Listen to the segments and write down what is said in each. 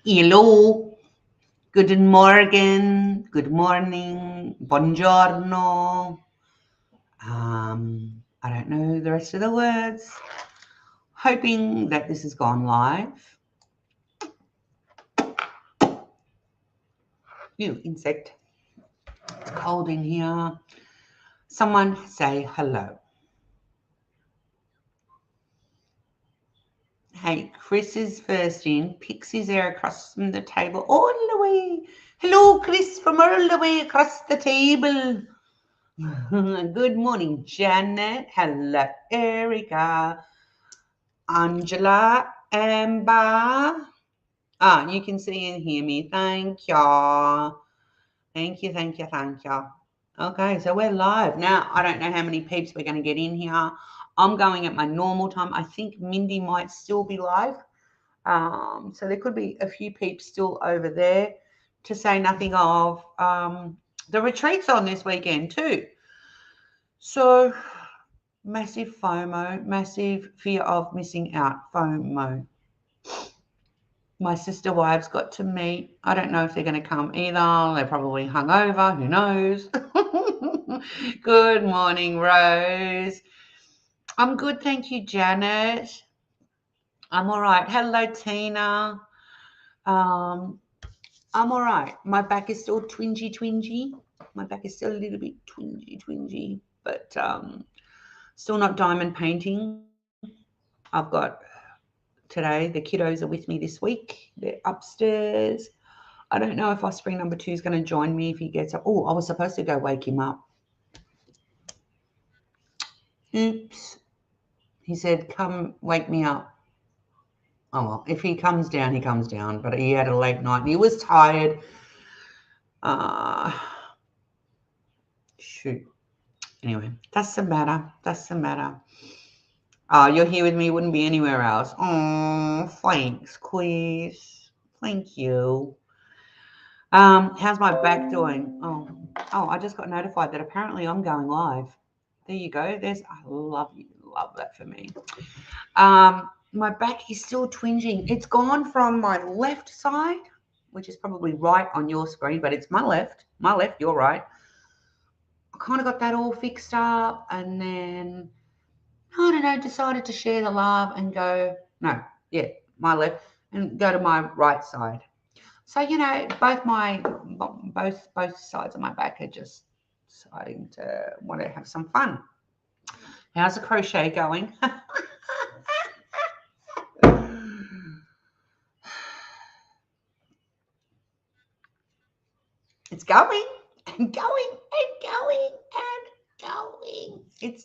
Hello. Good morning. Good morning. Buongiorno. I don't know the rest of the words. Hoping that this has gone live. You insect. It's cold in here. Someone say hello. Hey, Chris is first in. Pixie's there across from the table all the way. Hello, Chris, from all the way across the table. Good morning, Janet. Hello, Erica. Angela, Amber. You can see and hear me. Thank you. Thank you, thank you, thank you. Okay, so we're live. Now, I don't know how many peeps we're going to get in here. I'm going at my normal time. I think Mindy might still be live. So there could be a few peeps still over there, to say nothing of the retreats on this weekend too. So massive FOMO, massive fear of missing out, FOMO. My sister wives got to meet. I don't know if they're going to come either. They're probably hungover. Who knows? Good morning, Rose. I'm good, thank you, Janet. I'm all right. Hello, Tina. I'm all right. My back is still twingy. My back is still a little bit twingy, but still not diamond painting. I've got today, the kiddos are with me this week. They're upstairs. I don't know if Offspring number 2 is going to join me if he gets up. Oh, I was supposed to go wake him up. Oops. He said, come wake me up. Oh, well, if he comes down, he comes down. But he had a late night and he was tired. Shoot. Anyway, that's the matter. You're here with me, wouldn't be anywhere else. Oh, thanks, Quiz. Thank you. How's my back doing? Oh, I just got notified that apparently I'm going live. There you go. I love that for me. My back is still twinging. It's gone from my left side, which is probably right on your screen, but it's my left, your right. I kind of got that all fixed up, and then I don't know, decided to share the love and go, my left, and go to my right side. So, both sides of my back are just deciding to want to have some fun. How's the crochet going? It's going and going and going and going. It's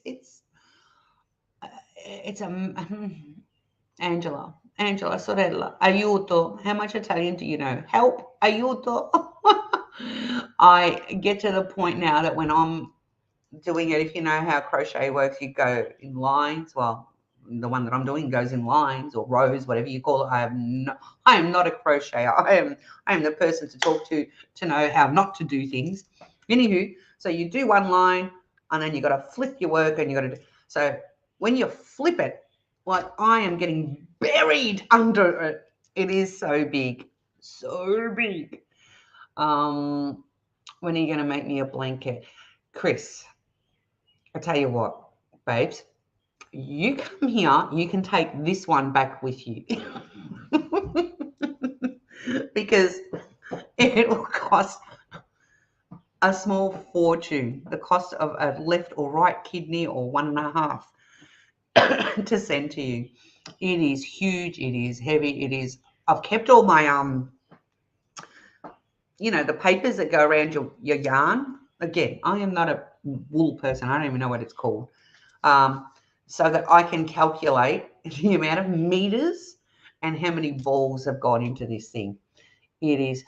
Angela, sorella, aiuto. How much Italian do you know? Help, aiuto. I get to the point now that when I'm doing it, if you know how crochet works, you go in lines. Well, the one that I'm doing goes in lines or rows, whatever you call it. I am not a crocheter. I am the person to talk to know how not to do things. Anywho, so you do one line and then you got to flip your work and you got to do. So when you flip it, like I am getting buried under it. It is so big, so big. When are you going to make me a blanket? Chris, I tell you what, babes, you come here, you can take this one back with you. Because it will cost a small fortune, the cost of a left or right kidney or 1.5 to send to you. It is huge, it is heavy, I've kept all my the papers that go around your yarn. Again, I am not a wool person. I don't even know what it's called. So that I can calculate the amount of meters and how many balls have gone into this thing. It is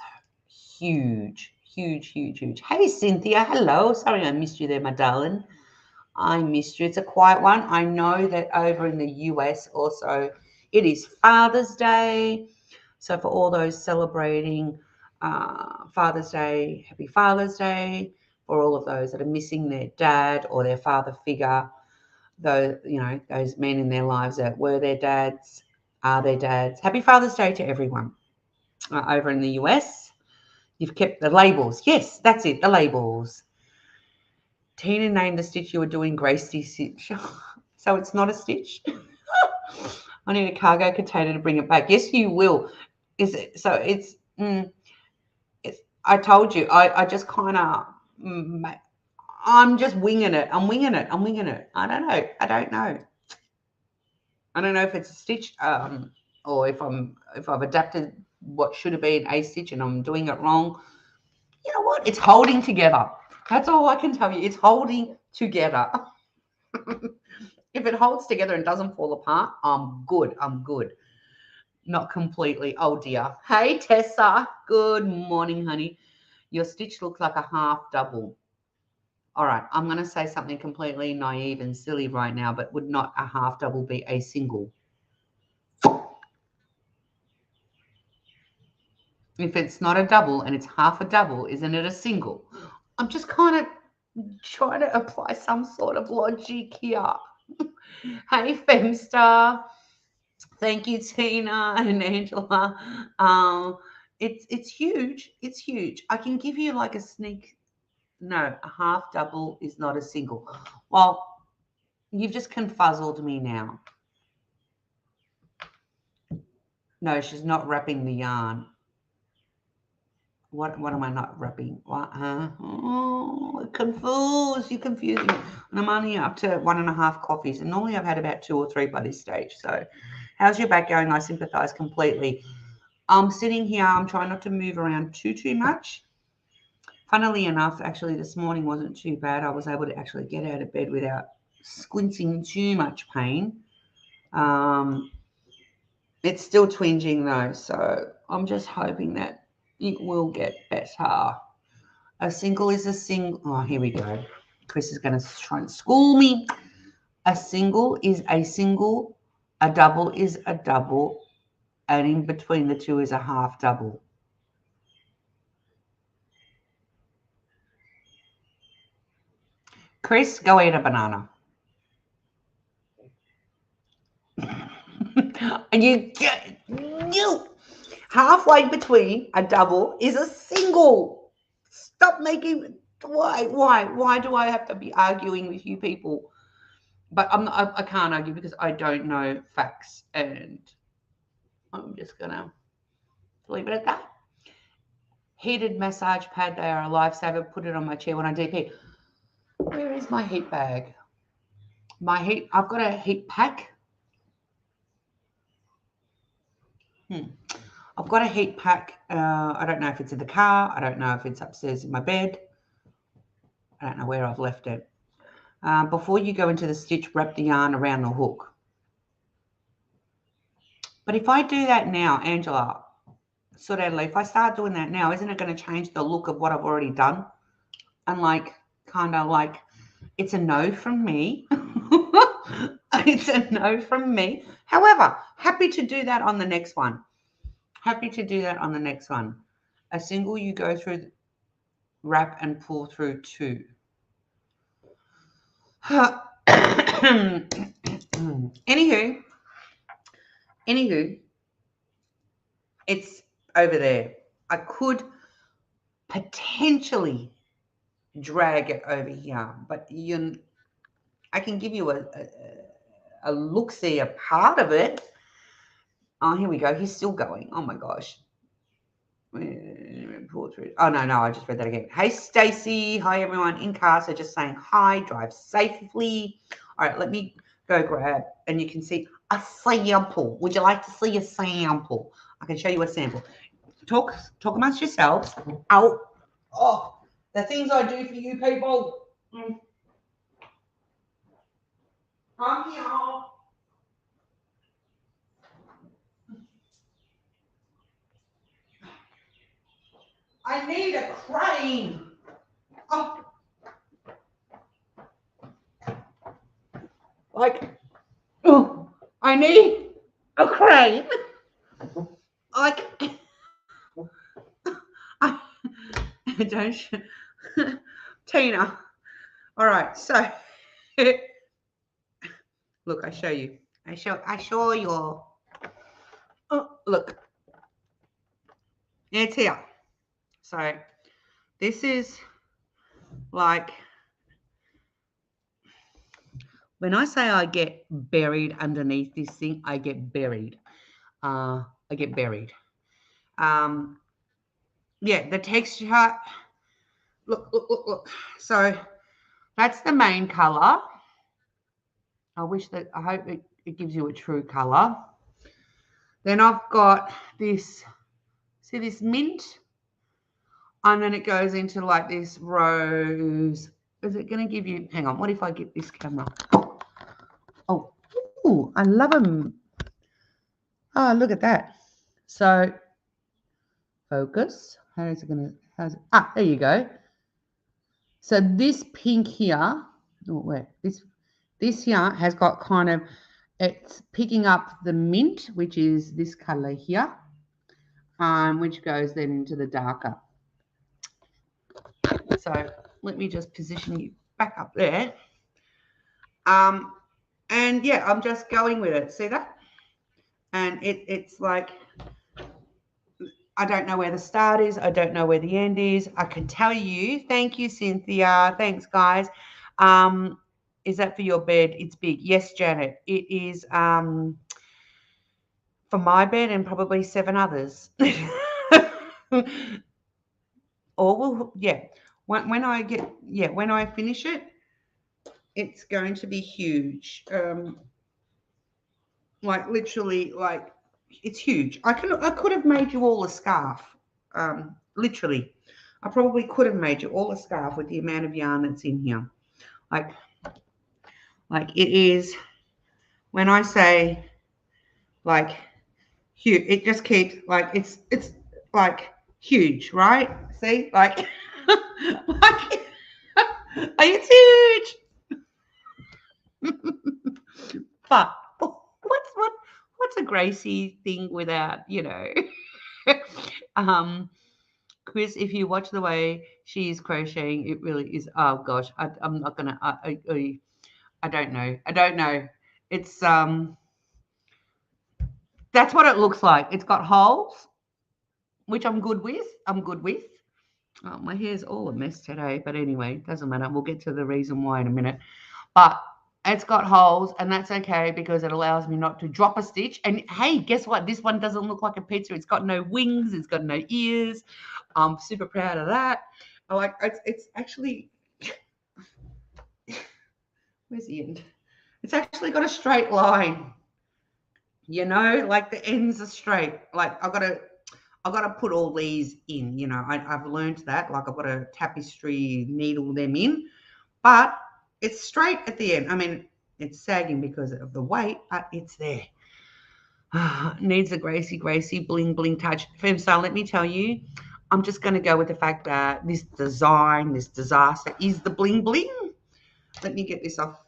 huge. Hey, Cynthia. Hello. Sorry I missed you there, my darling. I missed you. It's a quiet one. I know that over in the US also it is Father's Day. So for all those celebrating Father's Day, happy Father's Day. For all of those that are missing their dad or their father figure, those men in their lives that were their dads, are their dads. Happy Father's Day to everyone. over in the US. You've kept the labels. Yes, that's it, the labels. Tina named the stitch you were doing Gracie stitch. So it's not a stitch. I need a cargo container to bring it back. Yes, you will. Is it? So it's I told you, I just kind of, I'm just winging it. I'm winging it. I don't know. I don't know if it's a stitch, or if I've adapted what should have been a stitch and I'm doing it wrong. You know what? It's holding together. That's all I can tell you. It's holding together. If it holds together and doesn't fall apart, I'm good. Not completely. Oh dear. Hey Tessa. Good morning, honey. Your stitch looks like a half double. All right, I'm going to say something completely naive and silly right now, but would not a half double be a single? If it's not a double and it's half a double, isn't it a single? I'm just kind of trying to apply some sort of logic here. Hey, Femstar. Thank you, Tina and Angela. It's huge. It's huge. I can give you like a sneak. No, a half double is not a single. Well, you've just confuzzled me now. No, she's not wrapping the yarn. What am I not wrapping? What? Oh, confused. You confuse me. And I'm only up to 1.5 coffees, and normally I've had about 2 or 3 by this stage. So, how's your back going? I sympathise completely. I'm sitting here. I'm trying not to move around too much. Funnily enough, actually, this morning wasn't too bad. I was able to actually get out of bed without squinting too much pain. It's still twinging though, so I'm just hoping that it will get better. A single is a single. Oh, here we go. Chris is going to try and school me. A single is a single. A double is a double. And in between the two is a half double. Chris, go eat a banana. And you halfway between a double is a single. Stop making. Why do I have to be arguing with you people? But I can't argue because I don't know facts, and I'm just gonna leave it at that. Heated massage pad, they are a lifesaver. Put it on my chair when I DP. Where is my heat bag? I've got a heat pack. I've got a heat pack. I don't know if it's in the car. I don't know if it's upstairs in my bed. I don't know where I've left it. Before you go into the stitch, wrap the yarn around the hook. But if I do that now, Angela, if I start doing that now, isn't it going to change the look of what I've already done? And kind of like, it's a no from me. It's a no from me. However, happy to do that on the next one. A single, you go through, wrap and pull through 2. Anywho, it's over there. I could potentially drag it over here, but I can give you a look-see, a part of it. Oh, here we go. He's still going. Oh my gosh. Pull through. Oh no, I just read that again. Hey Stacy, hi everyone in car. So just saying hi, drive safely. All right, let me go grab, and you can see a sample. Would you like to see a sample? I can show you a sample. Talk amongst yourselves. Out. Oh, the things I do for you people. Come here. I need a crane. Oh. I need a crane. I don't. Tina. All right, so look, I show you. I show you. Oh, look. It's here. So this is like, when I say I get buried underneath this thing, I get buried. I get buried. Yeah, the texture. Look. So that's the main color. I hope it gives you a true color. Then I've got this, see this mint? And then it goes into like this rose. Is it going to give you, hang on, what if I get this camera? Oh, ooh, I love them. Oh, look at that. So focus. How is it going to, there you go. So this pink here, this here has got kind of, it's picking up the mint, which is this color here, which goes then into the darker. So let me just position you back up there. And yeah, I'm just going with it. See that? And it's like, I don't know where the start is. I don't know where the end is. I can tell you. Thank you, Cynthia. Thanks, guys. Is that for your bed? It's big. Yes, Janet. It is for my bed and probably 7 others. Yeah. When I finish it, it's going to be huge. Like literally, like it's huge. I could have made you all a scarf. Literally, I probably could have made you all a scarf with the amount of yarn that's in here. Like it is. When I say like huge, it just keeps like it's like huge, right? See, like like it's huge. But what's a Gracie thing without, Chris, if you watch the way she's crocheting, it really is. Oh gosh, I'm not gonna. I don't know. I don't know. It's that's what it looks like. It's got holes, which I'm good with. Oh, my hair's all a mess today, but anyway, doesn't matter. We'll get to the reason why in a minute. But it's got holes, and that's okay because it allows me not to drop a stitch. And hey, guess what? This one doesn't look like a pizza. It's got no wings. It's got no ears. I'm super proud of that. I like it's actually where's the end? It's actually got a straight line. Like the ends are straight. Like I've got to put all these in. I've learned that. Like I've got to tapestry needle them in, but it's straight at the end. I mean, it's sagging because of the weight, but it's there. Needs a Gracie bling bling touch. Femstar, let me tell you, I'm just going to go with the fact that this disaster is the bling bling. Let me get this off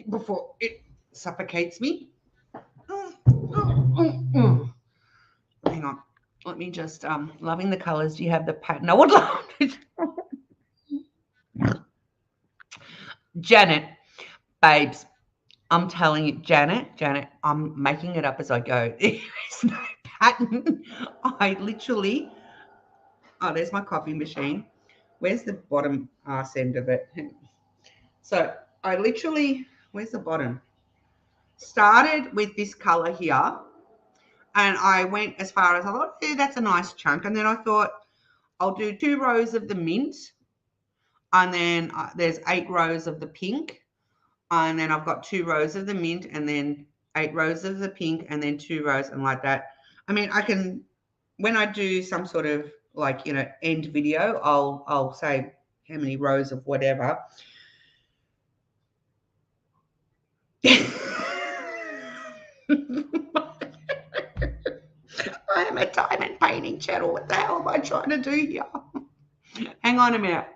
before it suffocates me. Hang on. Let me just, loving the colors. Do you have the pattern? I would love it. Janet, babes, I'm telling you, Janet, I'm making it up as I go. There is no pattern. I literally, there's my coffee machine. Where's the bottom arse end of it? So I literally, where's the bottom? Started with this color here, and I went as far as I thought, yeah, that's a nice chunk. And then I thought, I'll do 2 rows of the mint, and then there's 8 rows of the pink, and then I've got 2 rows of the mint, and then 8 rows of the pink, and then 2 rows, and like that. I mean, I can, when I do some sort of like, end video, I'll say how many rows of whatever. I am a diamond painting channel. What the hell am I trying to do here? Hang on a minute.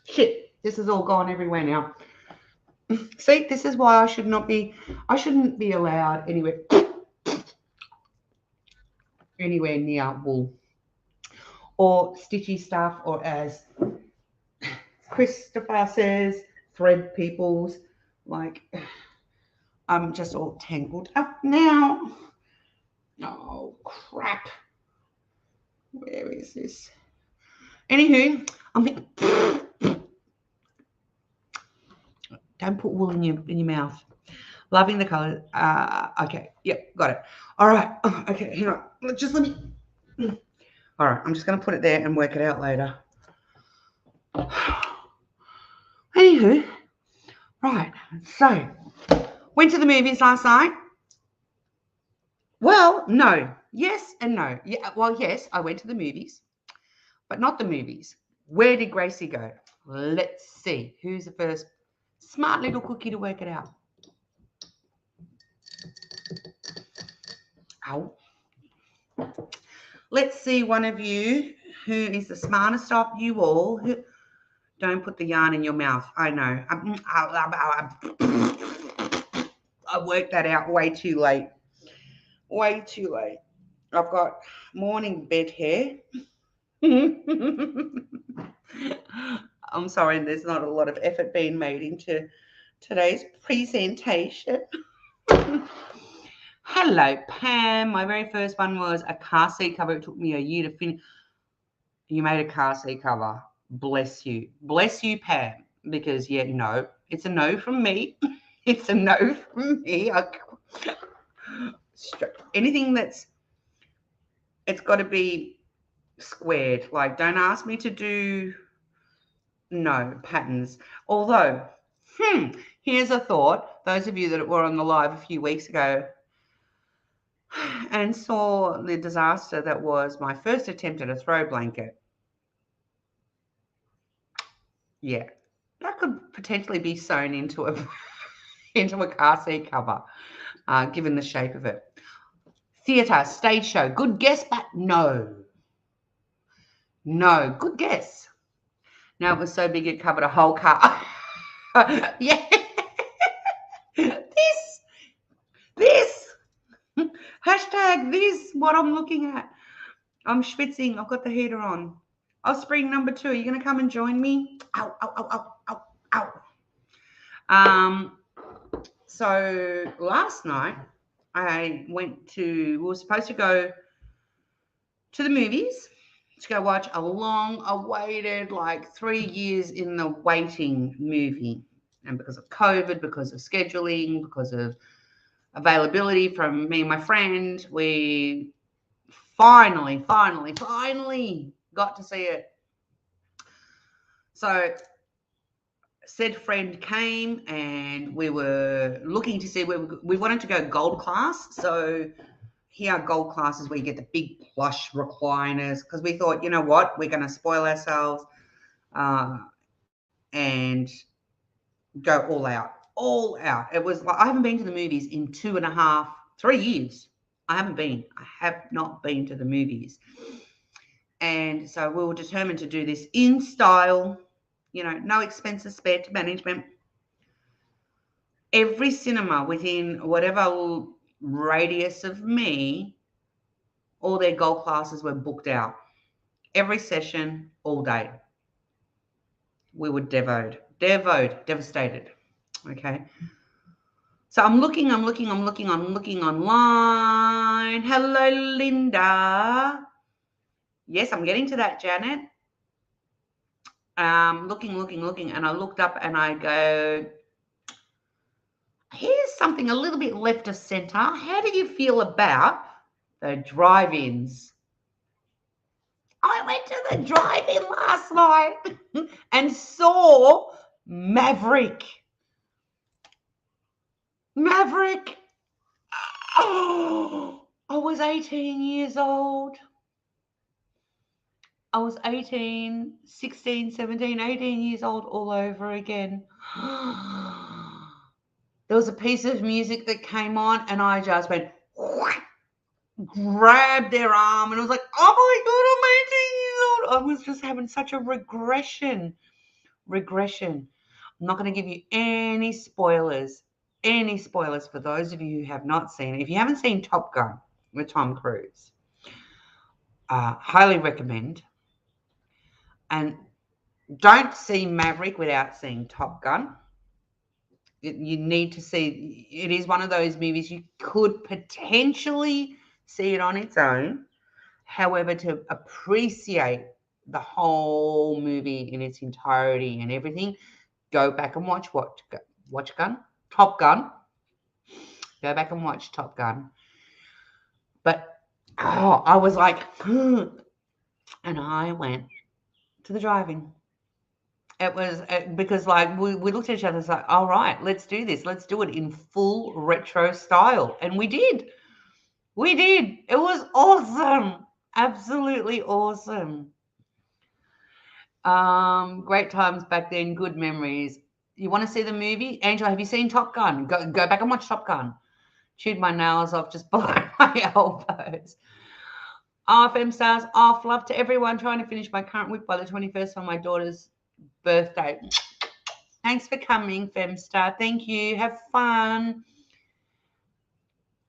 Shit, this is all gone everywhere now. See, this is why I shouldn't be allowed anywhere near wool or stitchy stuff, or as Christopher says, thread peoples. Like, I'm just all tangled up now. Oh, crap. Where is this? Anywho, I'm thinking, don't put wool in your mouth. Loving the colour. Okay, yep, got it. All right. Okay, hang on. Just let me. All right, I'm just going to put it there and work it out later. Anywho, right. So, went to the movies last night. Well, no. Yes and no. Yeah. Well, yes, I went to the movies, but not the movies. Where did Gracie go? Let's see. Who's the first smart little cookie to work it out? Ow. Let's see one of you who is the smartest of you all. Don't put the yarn in your mouth. I know. I worked that out way too late. Way too late. I've got morning bed hair. I'm sorry, there's not a lot of effort being made into today's presentation. Hello, Pam. My very first one was a car seat cover. It took me a year to finish. You made a car seat cover. Bless you. Bless you, Pam. Because, yeah, no. It's a no from me. It's a no from me. Anything that's... It's got to be squared. Like, don't ask me to do... No, patterns. Although, here's a thought. Those of you that were on the live a few weeks ago and saw the disaster that was my first attempt at a throw blanket. Yeah, that could potentially be sewn into a into a car seat cover, given the shape of it. Theatre, stage show. Good guess, but no. No, good guess. No, it was so big it covered a whole car. Yeah. This. Hashtag this, what I'm looking at. I'm schwitzing. I've got the heater on. Offspring number 2. Are you going to come and join me? Ow, ow, ow, ow, ow, ow. So last night I we were supposed to go to the movies to go watch a long-awaited, like 3 years in the waiting movie. And because of COVID, because of scheduling, because of availability from me and my friend, we finally got to see it. So said friend came and we were looking to see where we wanted to go gold class. So here are gold classes where you get the big plush recliners, because we thought, you know what, we're going to spoil ourselves and go all out. It was like, I haven't been to the movies in 2.5, 3 years. I have not been to the movies. And so we were determined to do this in style, no expenses spared to management. Every cinema within whatever radius of me, all their gold classes were booked out. Every session, all day. We were devastated. Okay. So I'm looking online. Hello, Linda. Yes, I'm getting to that, Janet. Looking, and I looked up and I go, here's something a little bit left of center. How do you feel about the drive-ins? I went to the drive-in last night and saw Maverick. Oh, I was 18 years old. I was 18, 16, 17, 18 years old all over again. There was a piece of music that came on and I just went, grabbed their arm, and I was like, oh my God, I'm 18 years old. I was just having such a regression. I'm not going to give you any spoilers for those of you who have not seen it. If you haven't seen Top Gun with Tom Cruise, highly recommend. And don't see Maverick without seeing Top Gun. You need to see. It is one of those movies you could potentially see it on its own. However, to appreciate the whole movie in its entirety and everything, go back and watch Top Gun. Go back and watch Top Gun. But I was like, and I went to the drive-in. It was because like we looked at each other, it's like, all right, let's do this. Let's do it in full retro style. And we did. We did. It was awesome. Absolutely awesome. Great times back then, good memories. You want to see the movie? Angela, have you seen Top Gun? Go back and watch Top Gun. Chewed my nails off just below my elbows. FM stars, off love to everyone. Trying to finish my current week by the 21st on my daughter's birthday. Thanks for coming, Femstar. Thank you. Have fun.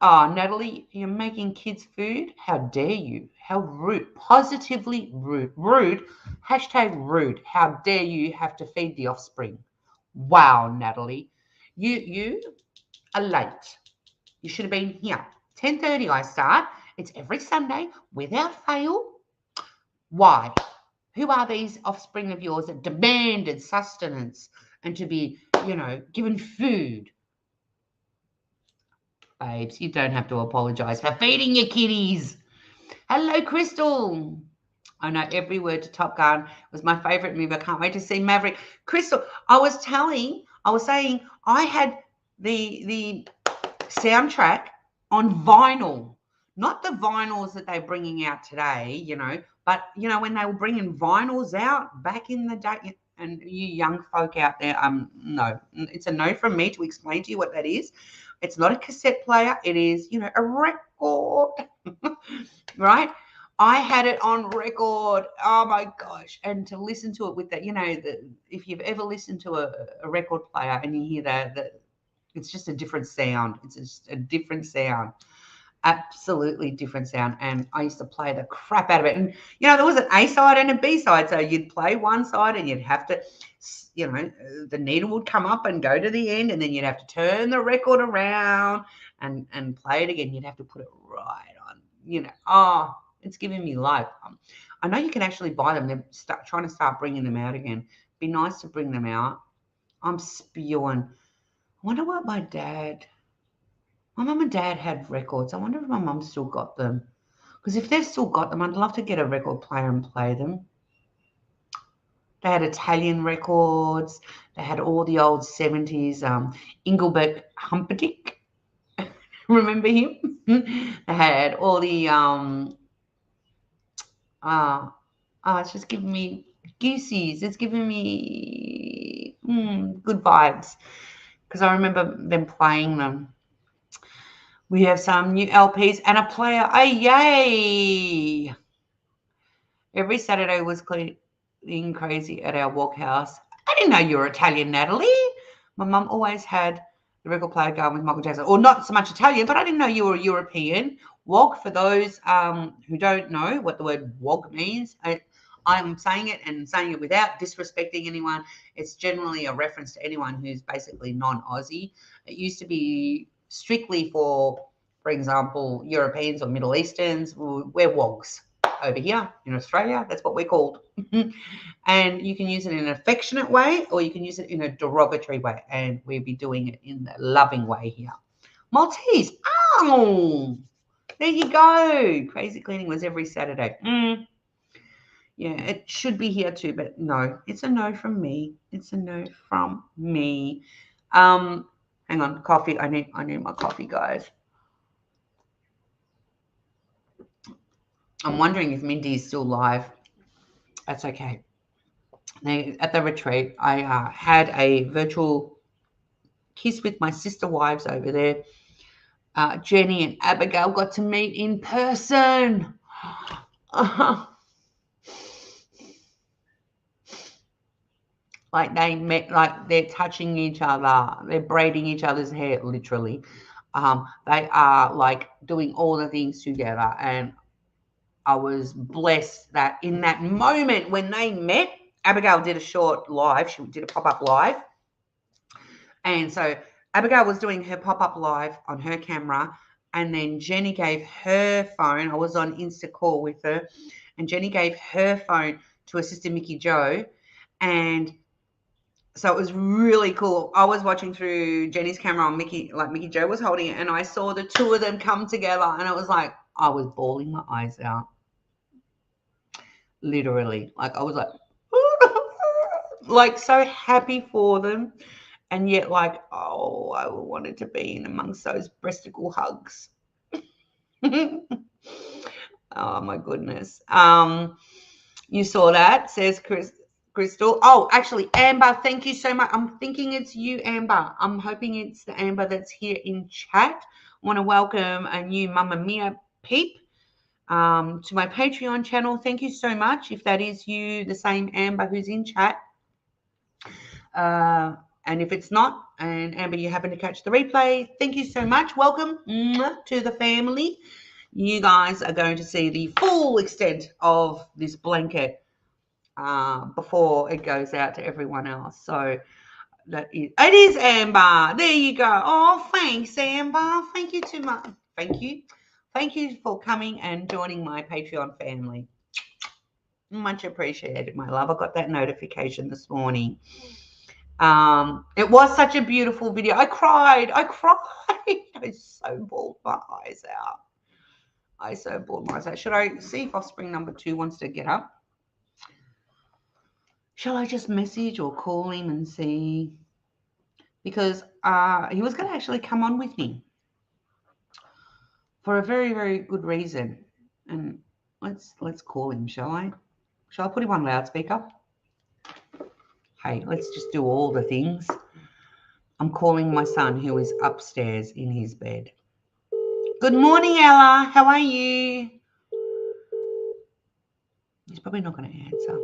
Oh, Natalie, you're making kids food? How dare you? How rude. Positively rude. Rude. Hashtag rude. How dare you have to feed the offspring? Wow, Natalie. You are late. You should have been here. 10:30 I start. It's every Sunday without fail. Why? Who are these offspring of yours that demanded sustenance and to be, given food? Babes, you don't have to apologise for feeding your kitties. Hello, Crystal. I know every word to Top Gun. It was my favourite movie. I can't wait to see Maverick. Crystal, I was saying I had the soundtrack on vinyl. Not the vinyls that they're bringing out today, but, when they were bringing vinyls out back in the day. And you young folk out there, no. It's a no from me to explain to you what that is. It's not a cassette player. It is, a record, right? I had it on record. Oh, my gosh. And to listen to it with that, if you've ever listened to a record player and you hear that, it's just a different sound. It's just a different sound. Absolutely different sound. And I used to play the crap out of it. And, there was an A side and a B side. So you'd play one side and you'd have to, the needle would come up and go to the end. And then you'd have to turn the record around and play it again. You'd have to put it right on, it's giving me life. I know you can actually buy them. They're trying to start bringing them out again. Be nice to bring them out. I'm spewing. I wonder what my mum and dad had records. I wonder if my mum still got them. Because if they've still got them, I'd love to get a record player and play them. They had Italian records. They had all the old 70s. Engelbert Humperdinck. Remember him? They had all the... it's just giving me goosies. It's giving me good vibes. Because I remember them playing them. We have some new LPs and a player. Oh, yay! Every Saturday was cleaning crazy at our walk house. I didn't know you were Italian, Natalie. My mum always had the record player going with Michael Jackson. Or not so much Italian, but I didn't know you were European. Wog, for those who don't know what the word wog means, I'm saying it and saying it without disrespecting anyone. It's generally a reference to anyone who's basically non-Aussie. It used to be strictly for example, Europeans or Middle Easterns. We're wogs over here in Australia. That's what we're called. And you can use it in an affectionate way or you can use it in a derogatory way. And we'll be doing it in the loving way here. Maltese. Oh, there you go. Crazy cleaning was every Saturday. Yeah, it should be here too, but no, it's a no from me. It's a no from me. Hang on, coffee. I need my coffee, guys. I'm wondering if Mindy is still live. That's okay. At the retreat, I had a virtual kiss with my sister wives over there. Jenny and Abigail got to meet in person. Like they met, like they're touching each other, they're braiding each other's hair, literally. They are like doing all the things together. And I was blessed that in that moment when they met, Abigail did a short live. She did a pop-up live. And so Abigail was doing her pop-up live on her camera, and then Jenny gave her phone. I was on Insta call with her, and Jenny gave her phone to her sister Mickey Jo, and so it was really cool. I was watching through Jenny's camera on Mickey Jo was holding it, and I saw the two of them come together, and it was like I was bawling my eyes out. Literally. Like I was like so happy for them, and yet like, oh, I wanted to be in amongst those breasticle hugs. Oh my goodness. You saw that, says Crystal. Oh, actually, Amber, thank you so much. I'm thinking it's you, Amber. I'm hoping it's the Amber that's here in chat. I want to welcome a new Mamma Mia peep to my Patreon channel. Thank you so much. If that is you, the same Amber who's in chat. And if it's not, and Amber, you happen to catch the replay, thank you so much. Welcome to the family. You guys are going to see the full extent of this blanket before it goes out to everyone else. So it is Amber. There you go. Oh, thanks, Amber. Thank you too much. Thank you for coming and joining my Patreon family. Much appreciated, my love. I got that notification this morning. It was such a beautiful video. I cried. I so bawled my eyes out. Should I see if Offspring number 2 wants to get up? Shall I just message or call him and see? Because he was going to actually come on with me for a very, very good reason. And let's call him, shall I? Shall I put him on loudspeaker? Hey, let's just do all the things. I'm calling my son who is upstairs in his bed. Good morning, Ella. How are you? He's probably not going to answer.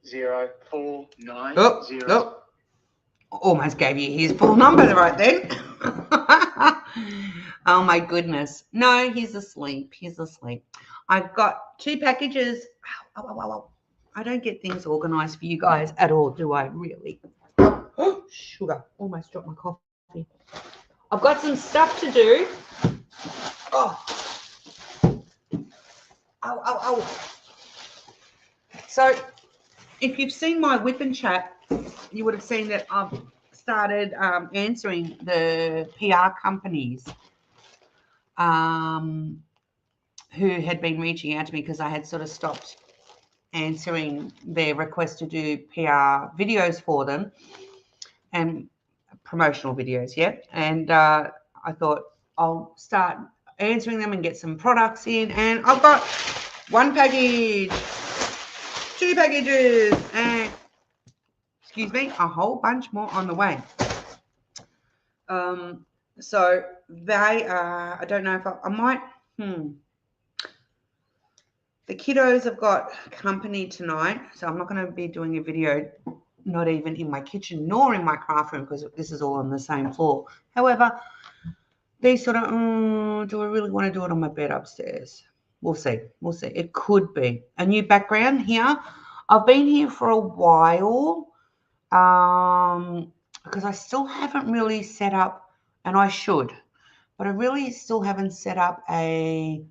Zero 4 9 0. Oh. Almost gave you his full number right then. Oh my goodness. No, he's asleep. I've got 2 packages. I don't get things organized for you guys at all, do I really? Oh, sugar. Almost dropped my coffee. I've got some stuff to do. Oh. Ow. So if you've seen my whip and chat, you would have seen that I've started answering the PR companies who had been reaching out to me because I had sort of stopped answering their request to do PR videos for them and promotional videos, yeah. And I thought I'll start answering them and get some products in. And I've got 1 package, 2 packages, and excuse me, a whole bunch more on the way. So they are, I don't know if I might, the kiddos have got company tonight, so I'm not going to be doing a video, not even in my kitchen nor in my craft room, because this is all on the same floor. However, these sort of, do I really want to do it on my bed upstairs? We'll see. It could be a new background here. I've been here for a while. Because I still haven't really set up, and I should, but I really still haven't set up a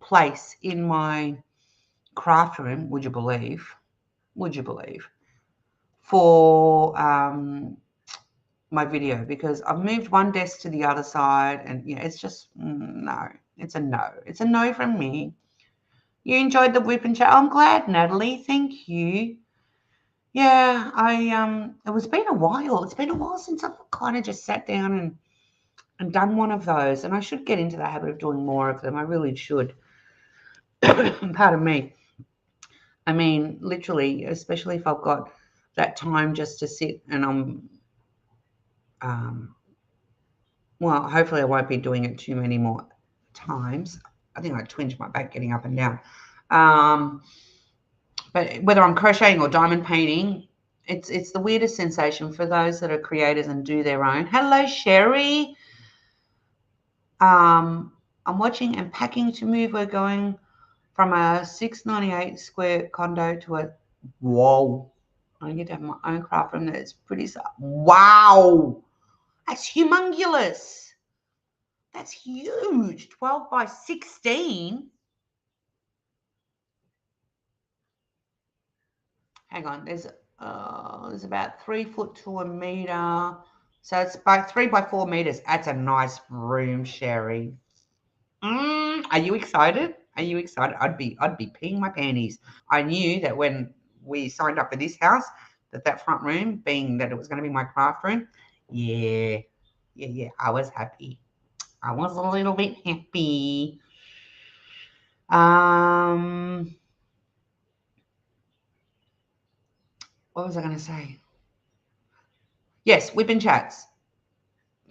place in my craft room, would you believe, for my video, because I've moved one desk to the other side, and yeah, it's just no. It's a no from me. You enjoyed the whip and chat. I'm glad, Natalie. Thank you. Yeah, it's been a while. It's been a while since I've kind of just sat down and done one of those. And I should get into the habit of doing more of them. I really should. Pardon me. I mean, literally, especially if I've got that time just to sit and well, hopefully I won't be doing it too many more times. I think I twinge my back getting up and down. But whether I'm crocheting or diamond painting, it's the weirdest sensation for those that are creators and do their own. Hello, Sherry. I'm watching and packing to move. We're going from a 698 square condo to a Whoa. I get to have my own craft room that's pretty. Wow. That's humongous. That's huge. 12 by 16. Hang on. There's about 3 foot to a meter. So it's by 3 by 4 meters. That's a nice room, Sherry. Are you excited? Are you excited? I'd be peeing my panties. I knew that when we signed up for this house, that front room, being that it was going to be my craft room, yeah, I was happy. I was a little bit happy. What was I going to say? Yes, whipping chats.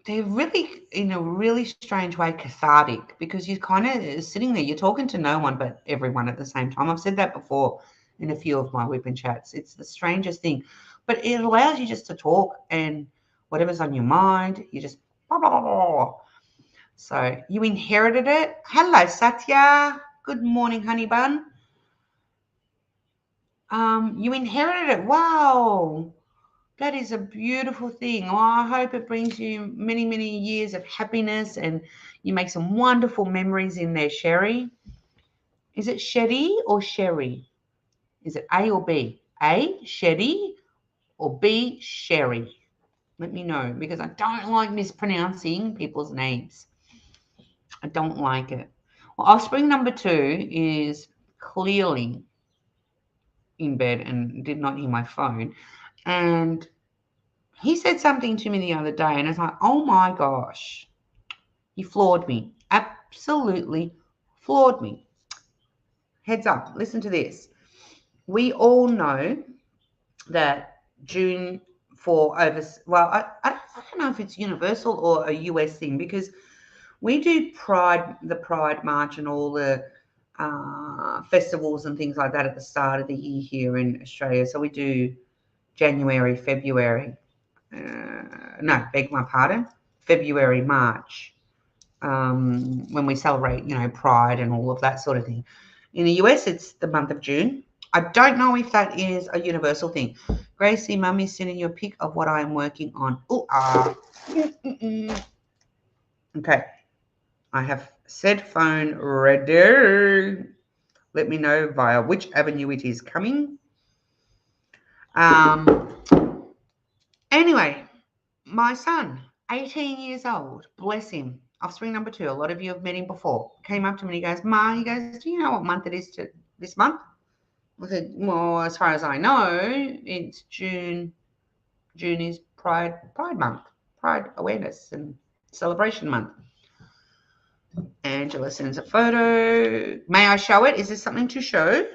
They're really, in a really strange way, cathartic, because you're kind of sitting there, you're talking to no one but everyone at the same time. I've said that before in a few of my whipping chats. It's the strangest thing, but it allows you just to talk, and whatever's on your mind, you just blah, blah, blah, blah. So you inherited it. Hello, Satya. Good morning, honey bun. You inherited it. Wow. That is a beautiful thing. Oh, I hope it brings you many, many years of happiness, and you make some wonderful memories in there, Sherry. Is it Sherry or Sherry? Is it A or B? A, Sherry, or B, Sherry? Let me know, because I don't like mispronouncing people's names. I don't like it. Well, offspring number 2 is clearly in bed and did not hear my phone. And he said something to me the other day, and it's like, oh my gosh, he floored me. Absolutely floored me. Heads up, listen to this. We all know that June for I don't know if it's universal or a US thing, because we do the Pride March and all the festivals and things like that at the start of the year here in Australia. So we do January, February. No, beg my pardon, February, March, when we celebrate, Pride and all of that sort of thing. In the US, it's the month of June. I don't know if that is a universal thing. Gracie, Mummy's sending you a pic of what I am working on. Okay. I have said phone ready. Let me know via which avenue it is coming. Anyway, my son, 18 years old, bless him, offspring number 2. A lot of you have met him before. Came up to me and he goes, Ma, do you know what month it is this month? I said, well, as far as I know, it's June. June is Pride Month, Pride Awareness and Celebration Month. Angela sends a photo. May I show it? Is there something to show?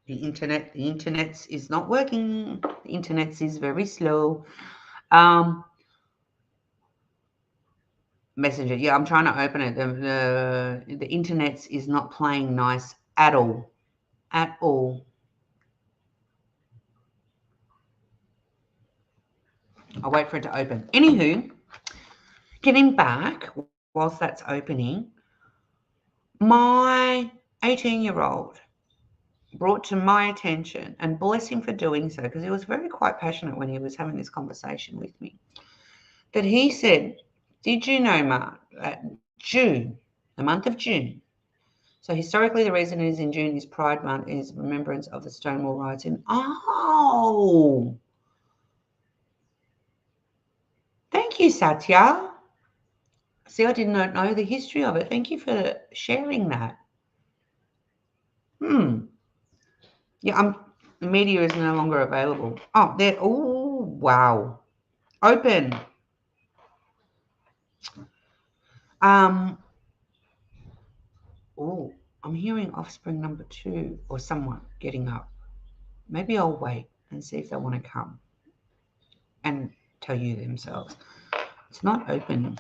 The internet is not working. The internet is very slow. Messenger. Yeah, I'm trying to open it. The internet is not playing nice at all. At all. I'll wait for it to open. Anywho, getting back whilst that's opening, my 18-year-old brought to my attention, and bless him for doing so, because he was very quite passionate when he was having this conversation with me, that he said, did you know, Mark, that June, the month of June, so historically the reason it is in June is Pride Month, is remembrance of the Stonewall riots in, oh, thank you, Satya. See, I did not know the history of it. Thank you for sharing that. Yeah, the media is no longer available. Oh, there. Oh, wow. Open. Oh, I'm hearing offspring number 2 or someone getting up. Maybe I'll wait and see if they want to come and tell you themselves. It's not open.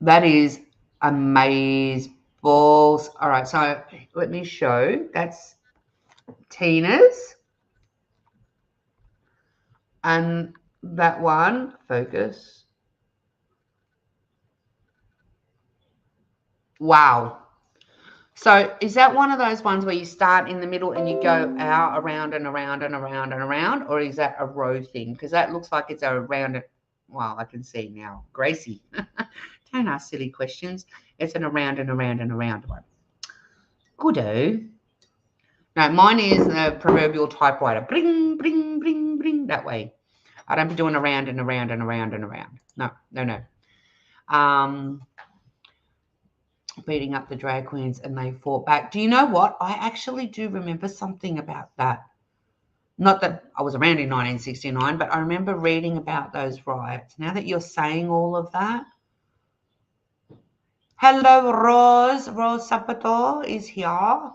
That is amazeballs. All right, so let me show. That's Tina's. And that one, focus. Wow. So is that one of those ones where you start in the middle and you go out around and around and around and around, or is that a row thing? Because that looks like it's a round. Well, I can see now. Gracie, don't ask silly questions. It's an around and around and around one. Goodo. No, mine is the proverbial typewriter. Bring, bring, bring, bring, that way. I don't be doing around and around and around and around. No, no, no. Beating up the drag queens and they fought back. Do you know what? I actually do remember something about that. Not that I was around in 1969, but I remember reading about those riots. Now that you're saying all of that. Hello, Rose. Rose Sapato is here.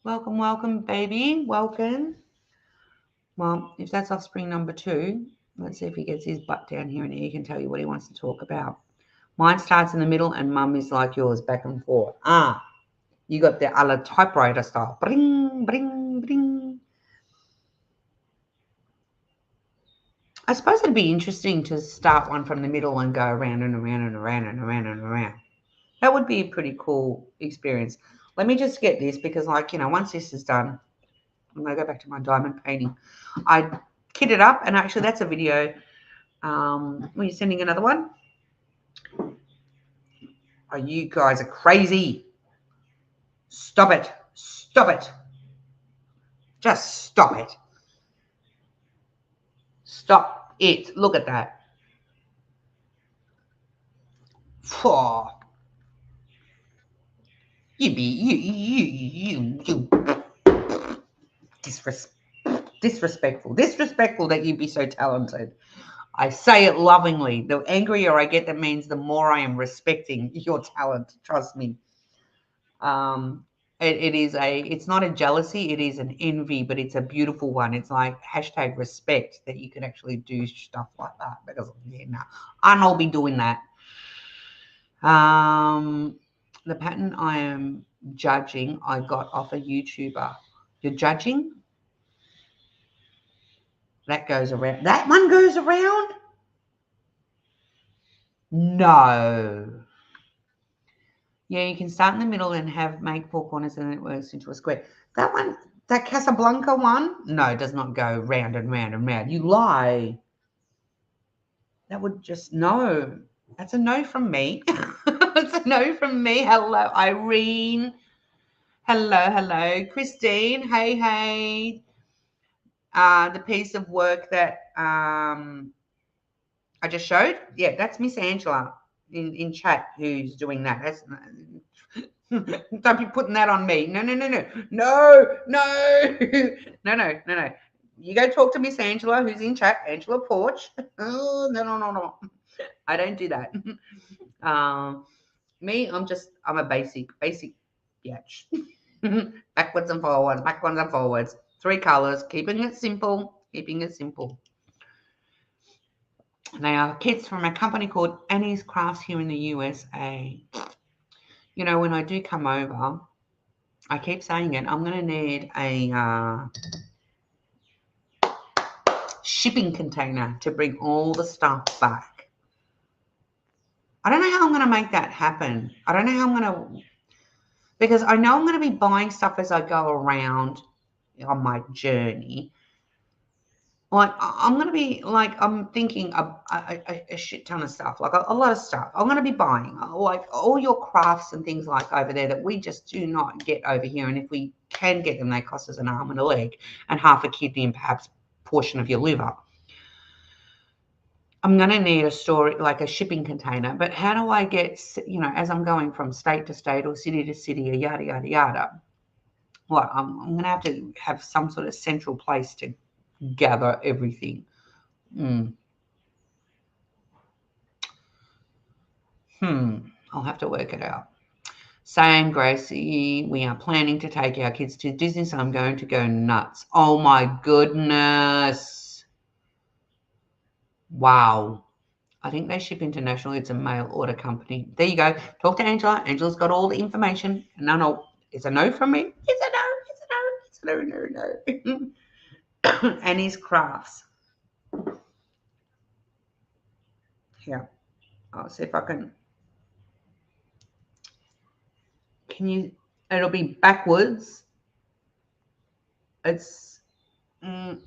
Welcome, welcome, baby. Welcome. Well, if that's Offspring number 2, let's see if he gets his butt down here and he can tell you what he wants to talk about. Mine starts in the middle and mum is like yours, back and forth. You got the a la typewriter style. Bring, bring, bring. I suppose it'd be interesting to start one from the middle and go around and around and around and around and around. That would be a pretty cool experience. Let me just get this because, like, you know, once this is done, I'm going to go back to my diamond painting. I kit it up, and actually that's a video. Were you sending another one? Oh, you guys are crazy. Stop it. Stop it. Just stop it. Stop it. Look at that. Oh. You disrespectful that you be so talented. I say it lovingly. The angrier I get, that means the more I am respecting your talent. Trust me. It's not a jealousy, it is an envy, but it's a beautiful one. It's like hashtag respect that you can actually do stuff like that, because I'll be doing that. The pattern I am judging, I got off a YouTuber. You're judging? That goes around. That one goes around? No. Yeah, you can start in the middle and make 4 corners and then it works into a square. That one, that Casablanca one, no, does not go round and round and round. You lie. That would just, no. That's a no from me. That's a no from me. Hello, Irene. Hello. Christine, hey. The piece of work that I just showed, yeah, that's Miss Angela in chat who's doing that. That's don't be putting that on me. No. You go talk to Miss Angela who's in chat, Angela Porch. Oh, no. I don't do that. Me, I'm a basic bitch. Backwards and forwards. 3 colors, keeping it simple. They are kits from a company called Annie's Crafts here in the USA. You know, when I do come over, I keep saying it, I'm going to need a shipping container to bring all the stuff back. I don't know how I'm going to make that happen. I don't know how I'm going to, because I know I'm going to be buying stuff as I go around on my journey. Like, I'm going to be, like, I'm thinking a shit ton of stuff, like a lot of stuff. I'm going to be buying, like, all your crafts and things like over there that we just do not get over here. And if we can get them, they cost us an arm and a leg and half a kidney and perhaps a portion of your liver. I'm going to need a storage, like a shipping container. But how do I get, you know, as I'm going from state to state or city to city or yada, yada, yada, well, I'm going to have some sort of central place to gather everything. I'll have to work it out. Same, Gracie. We are planning to take our kids to Disney, so I'm going to go nuts. Oh my goodness. Wow. I think they ship internationally. It's a mail order company. There you go. Talk to Angela. Angela's got all the information. No. It's a no from me. It's a no. No. Annie's Crafts. Here, I'll see if I can you, it'll be backwards. It's, the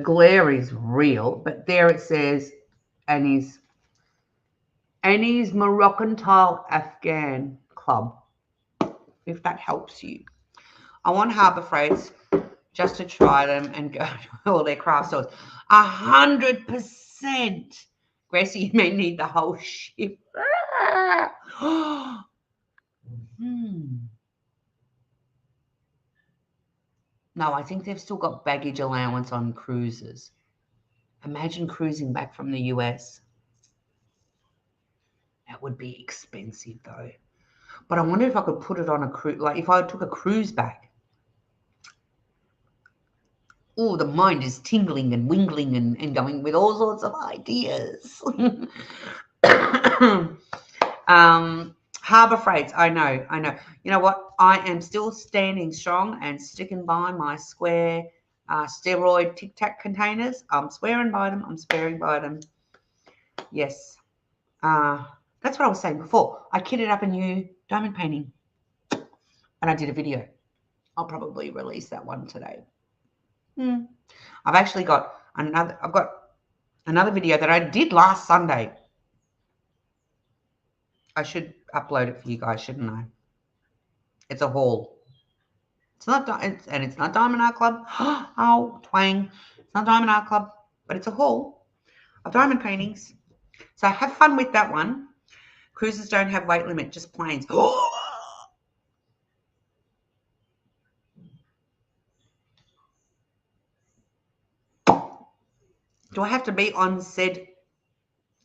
glare is real, but there it says Annie's Moroccan Tile Afghan Club, if that helps you. I want Harbour Freights just to try them and go to all their craft stores. 100%. Gracie, you may need the whole ship. No, I think they've still got baggage allowance on cruises. Imagine cruising back from the US. That would be expensive though. But I wonder if I could put it on a cruise, like if I took a cruise back. Oh, the mind is tingling and wingling and going with all sorts of ideas. Harbour Freights, I know. You know what? I am still standing strong and sticking by my square steroid Tic Tac containers. I'm swearing by them. I'm swearing by them. Yes. That's what I was saying before. I kitted up a new diamond painting and I did a video. I'll probably release that one today. I've actually got another video that I did last Sunday. I should upload it for you guys, shouldn't I? It's a haul. It's not Diamond Art Club. Oh, twang. It's not Diamond Art Club, but it's a haul of diamond paintings. So have fun with that one. Cruises don't have weight limit, just planes. Do I have to be on said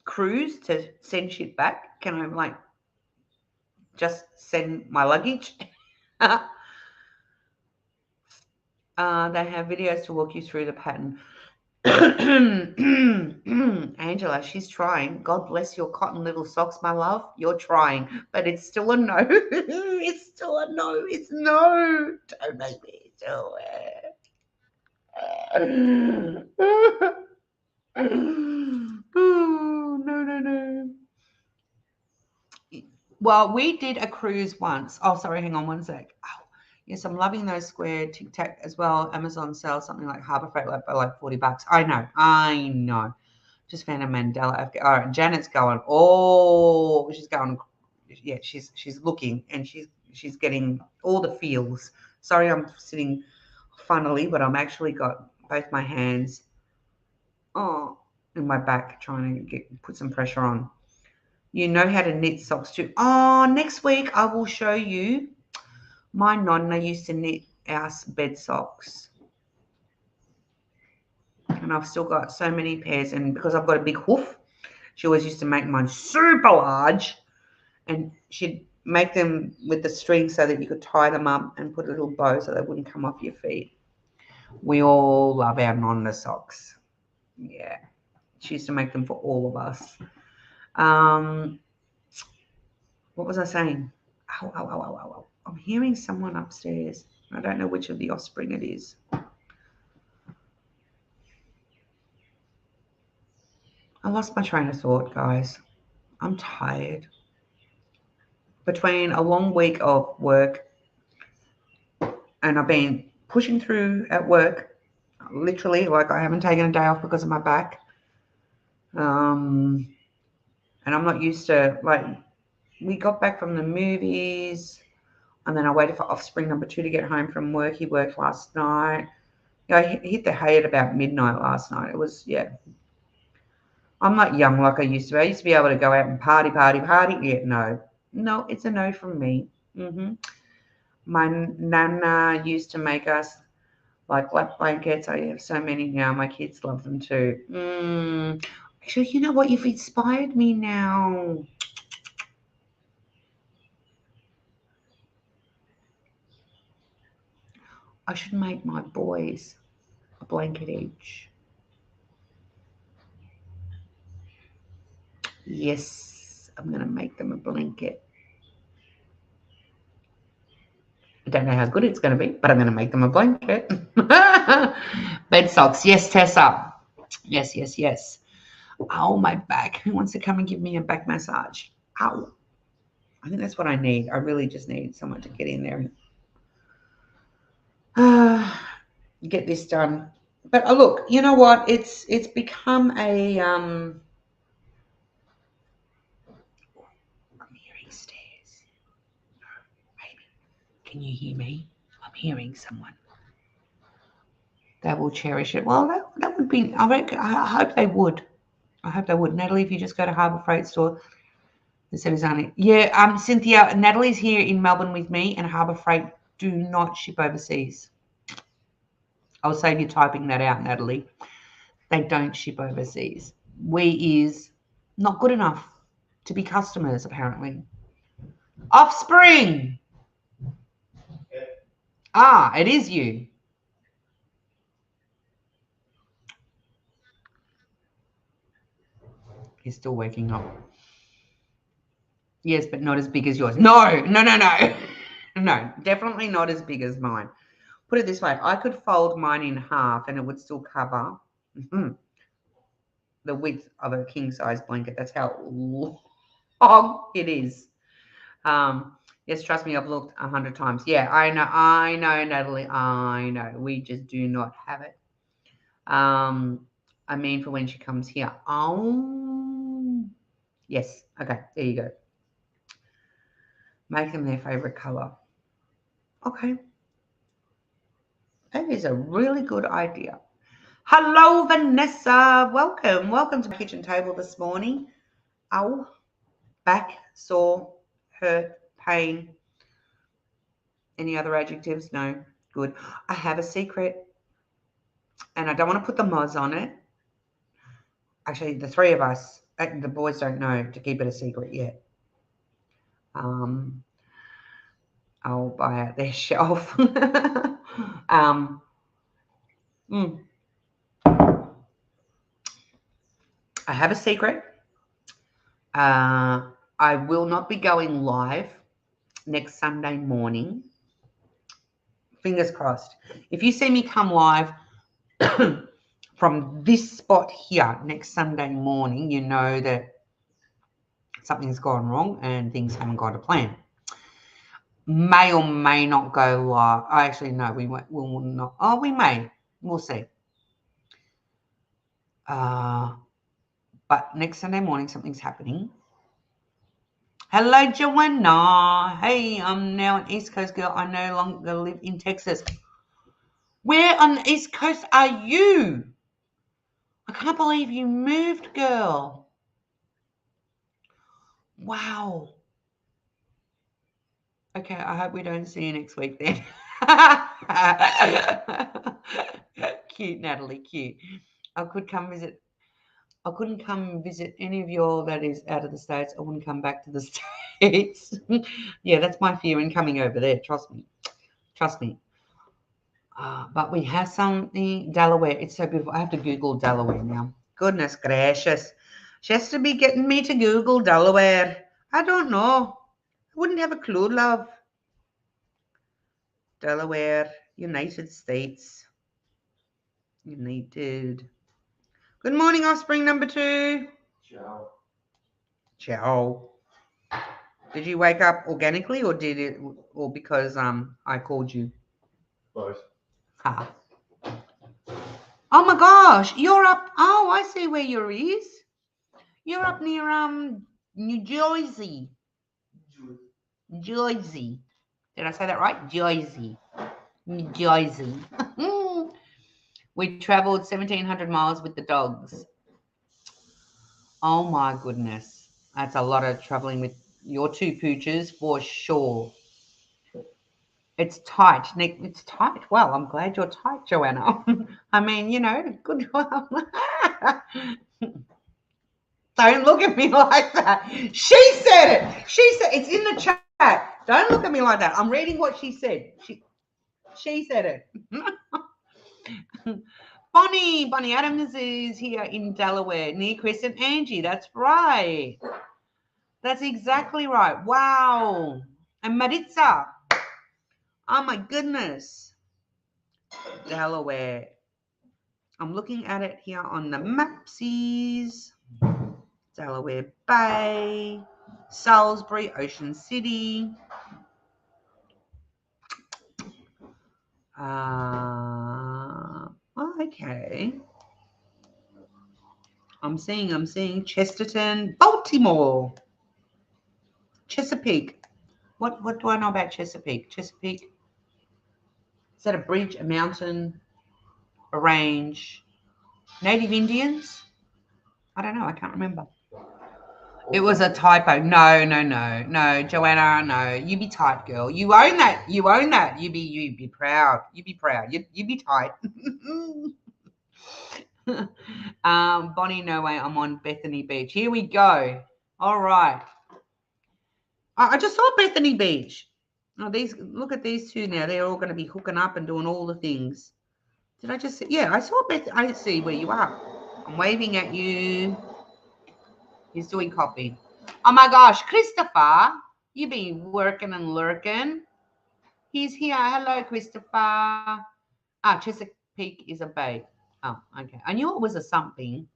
cruise to send shit back? Can I like just send my luggage? They have videos to walk you through the pattern. Angela, she's trying. God bless your cotton little socks, my love. You're trying, but it's still a no. It's still a no. It's no. Don't make me do it. Oh, no. Well, we did a cruise once. Oh, sorry, hang on one sec. Oh, yes, I'm loving those square Tic Tac as well. Amazon sells something like Harbour Freight like $40. I know. Just found a Mandela. All right, Janet's going. Oh, she's going. Yeah, she's looking and she's getting all the feels. Sorry, I'm sitting funnily, but I'm actually got both my hands in my back trying to put some pressure on. You know how to knit socks too. Oh, next week I will show you. My Nonna used to knit our bed socks. And I've still got so many pairs. And because I've got a big hoof, she always used to make mine super large. And she'd make them with the string so that you could tie them up and put a little bow so they wouldn't come off your feet. We all love our Nonna socks. Yeah. She used to make them for all of us. What was I saying? Ow. I'm hearing someone upstairs. I don't know which of the Offspring it is. I lost my train of thought, guys. I'm tired. Between a long week of work and I've been pushing through at work, literally, like I haven't taken a day off because of my back. And I'm not used to, like, we got back from the movies and then I waited for Offspring number 2 to get home from work. He worked last night. You know, I hit the hay at about midnight last night. It was, yeah. I'm not young like I used to be. I used to be able to go out and party. Yeah, no, it's a no from me. My Nonna used to make us like lap blankets. I have so many now. My kids love them too. Actually, you know what? You've inspired me now. I should make my boys a blanket each. Yes, I'm going to make them a blanket. I don't know how good it's going to be, but I'm going to make them a blanket. Bed socks. Yes, Tessa. Yes. Oh, my back. Who wants to come and give me a back massage? Ow. I think that's what I need. I really just need someone to get in there and get this done. But look, you know what? It's become a I'm hearing stairs. Baby, can you hear me? I'm hearing someone. They will cherish it. Well, that would be. I hope they would. I hope they would. Natalie, if you just go to Harbour Freight Store, they said it's only. Yeah, Cynthia, Natalie's here in Melbourne with me, and Harbour Freight do not ship overseas. I'll save you typing that out, Natalie. They don't ship overseas. We is not good enough to be customers, apparently. Offspring. Ah, it is you. He's still waking up. Yes, but not as big as yours. No. No, definitely not as big as mine. Put it this way, I could fold mine in half and it would still cover the width of a king-size blanket. That's how long it is. Yes, trust me, I've looked 100 times. Yeah, I know, Natalie. I know. We just do not have it. I mean for when she comes here. Oh, yes. Okay, there you go. Make them their favorite color. Okay. That is a really good idea. Hello, Vanessa. Welcome. Welcome to my kitchen table this morning. Ow. Back, sore, hurt, pain. Any other adjectives? No. Good. I have a secret, and I don't want to put the moz on it. Actually, the three of us, the boys don't know to keep it a secret yet. I'll buy out their shelf. I have a secret. I will not be going live next Sunday morning. Fingers crossed. If you see me come live from this spot here next Sunday morning, you know that something's gone wrong and things haven't got a plan. May or may not go live. Actually, no, we will not. Oh, we may. We'll see. But next Sunday morning, something's happening. Hello, Joanna. Hey, I'm now an East Coast girl. I no longer live in Texas. Where on the East Coast are you? I can't believe you moved, girl. Wow. Okay, I hope we don't see you next week then. Cute, Natalie, cute. I couldn't come visit any of y'all that is out of the States. I wouldn't come back to the States. Yeah, that's my fear in coming over there. Trust me. But we have something, Delaware. It's so beautiful. I have to Google Delaware now. Goodness gracious. She has to be getting me to Google Delaware. I don't know. I wouldn't have a clue, love. Delaware, United States. United. Good morning, Offspring number 2. Ciao. Did you wake up organically or because I called you? Both. Ha. Oh my gosh, you're up. Oh, I see where you is. You're up near New Jersey. Jersey. Did I say that right? Jersey. New Jersey. We traveled 1,700 miles with the dogs. Oh my goodness. That's a lot of traveling with your 2 pooches for sure. It's tight. Nick, it's tight. Well, I'm glad you're tight, Joanna. I mean, you know, good. Don't look at me like that. She said it. She said it's in the chat. Don't look at me like that. I'm reading what she said. She said it. Bonnie Adams is here in Delaware, near Chris and Angie. That's right. That's exactly right. Wow. And Maritza. Oh my goodness. Delaware. I'm looking at it here on the Mapsies. Delaware Bay, Salisbury, Ocean City. Okay. I'm seeing Chesterton, Baltimore, Chesapeake. What do I know about Chesapeake? Chesapeake, is that a bridge, a mountain, a range? Native Indians? I don't know. I can't remember. It was a typo. No, Joanna, no. You be tight, girl. You own that. You be proud. You be proud. You be tight. Bonnie, no way. I'm on Bethany Beach. Here we go. All right. I just saw Bethany Beach. Oh, look at these two now. They're all going to be hooking up and doing all the things. Did I just see? Yeah, I saw Beth. I see where you are. I'm waving at you. He's doing copy. Oh my gosh, Christopher, you been working and lurking. He's here. Hello, Christopher. Chesapeake is a bay. Oh, okay. I knew it was a something.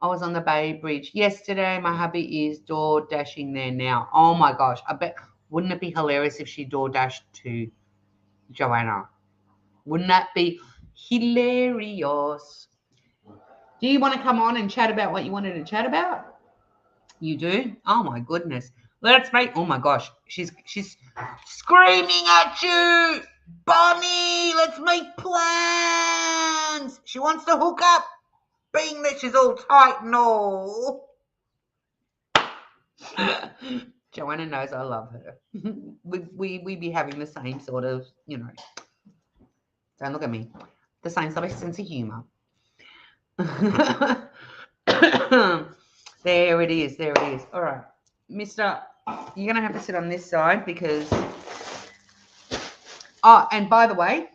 I was on the Bay Bridge yesterday. My hubby is door dashing there now. Oh my gosh. I bet, wouldn't it be hilarious if she door dashed to Joanna? Wouldn't that be hilarious? Do you want to come on and chat about what you wanted to chat about? You do? Oh my goodness. Let's make, oh my gosh. She's screaming at you. Bonnie, let's make plans. She wants to hook up. Being that she's all tight and all. Joanna knows I love her. we be having the same sort of, don't look at me, the same sort of sense of humor. There it is. All right, mister, you're going to have to sit on this side because, and by the way,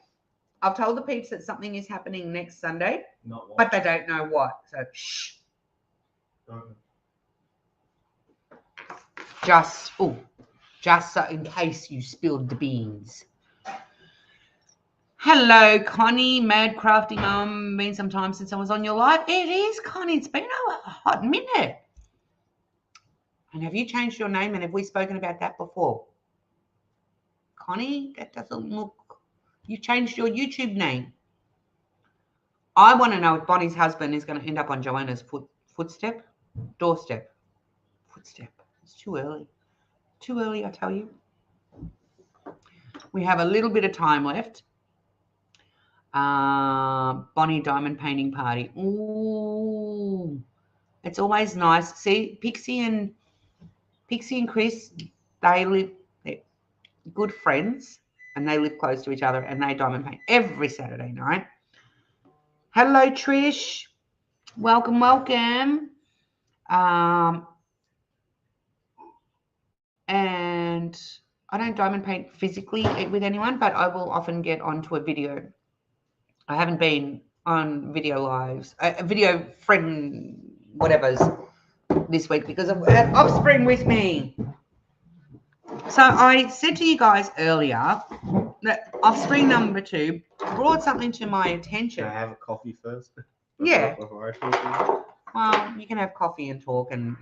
I've told the peeps that something is happening next Sunday, but they don't know what. So, shh. Okay. Just so in case you spilled the beans. Hello, Connie, Mad Crafty Mum. Been some time since I was on your live. It is, Connie. It's been a hot minute. And have you changed your name? And have we spoken about that before? Connie, that doesn't look... You changed your YouTube name. I want to know if Bonnie's husband is going to end up on Joanna's doorstep. Footstep. It's too early. Too early, I tell you. We have a little bit of time left. Bonnie diamond painting party. Ooh, it's always nice. See, Pixie and Chris, they're good friends. And they live close to each other, and they diamond paint every Saturday night. Hello, Trish. Welcome. And I don't diamond paint physically with anyone, but I will often get onto a video. I haven't been on video lives, video friend whatever's this week because I've had Offspring with me. So I said to you guys earlier that Offspring number 2 brought something to my attention. Can I have a coffee first? Yeah. Before I talk? Well, you can have coffee and talk and,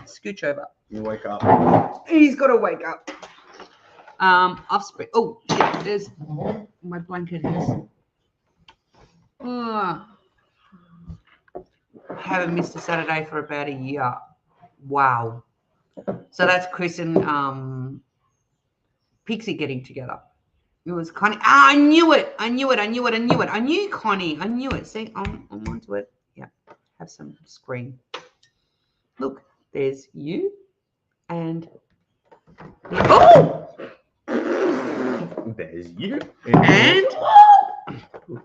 scooch over. You wake up. He's got to wake up. Offspring. Oh, shit, there's my blanket. Haven't missed a Saturday for about a year. Wow. So that's Chris and Pixie getting together. It was Connie. I knew it. I knew Connie. I knew it. See, I'm onto it. Yeah. Have some screen. Look, there's you and There's you. And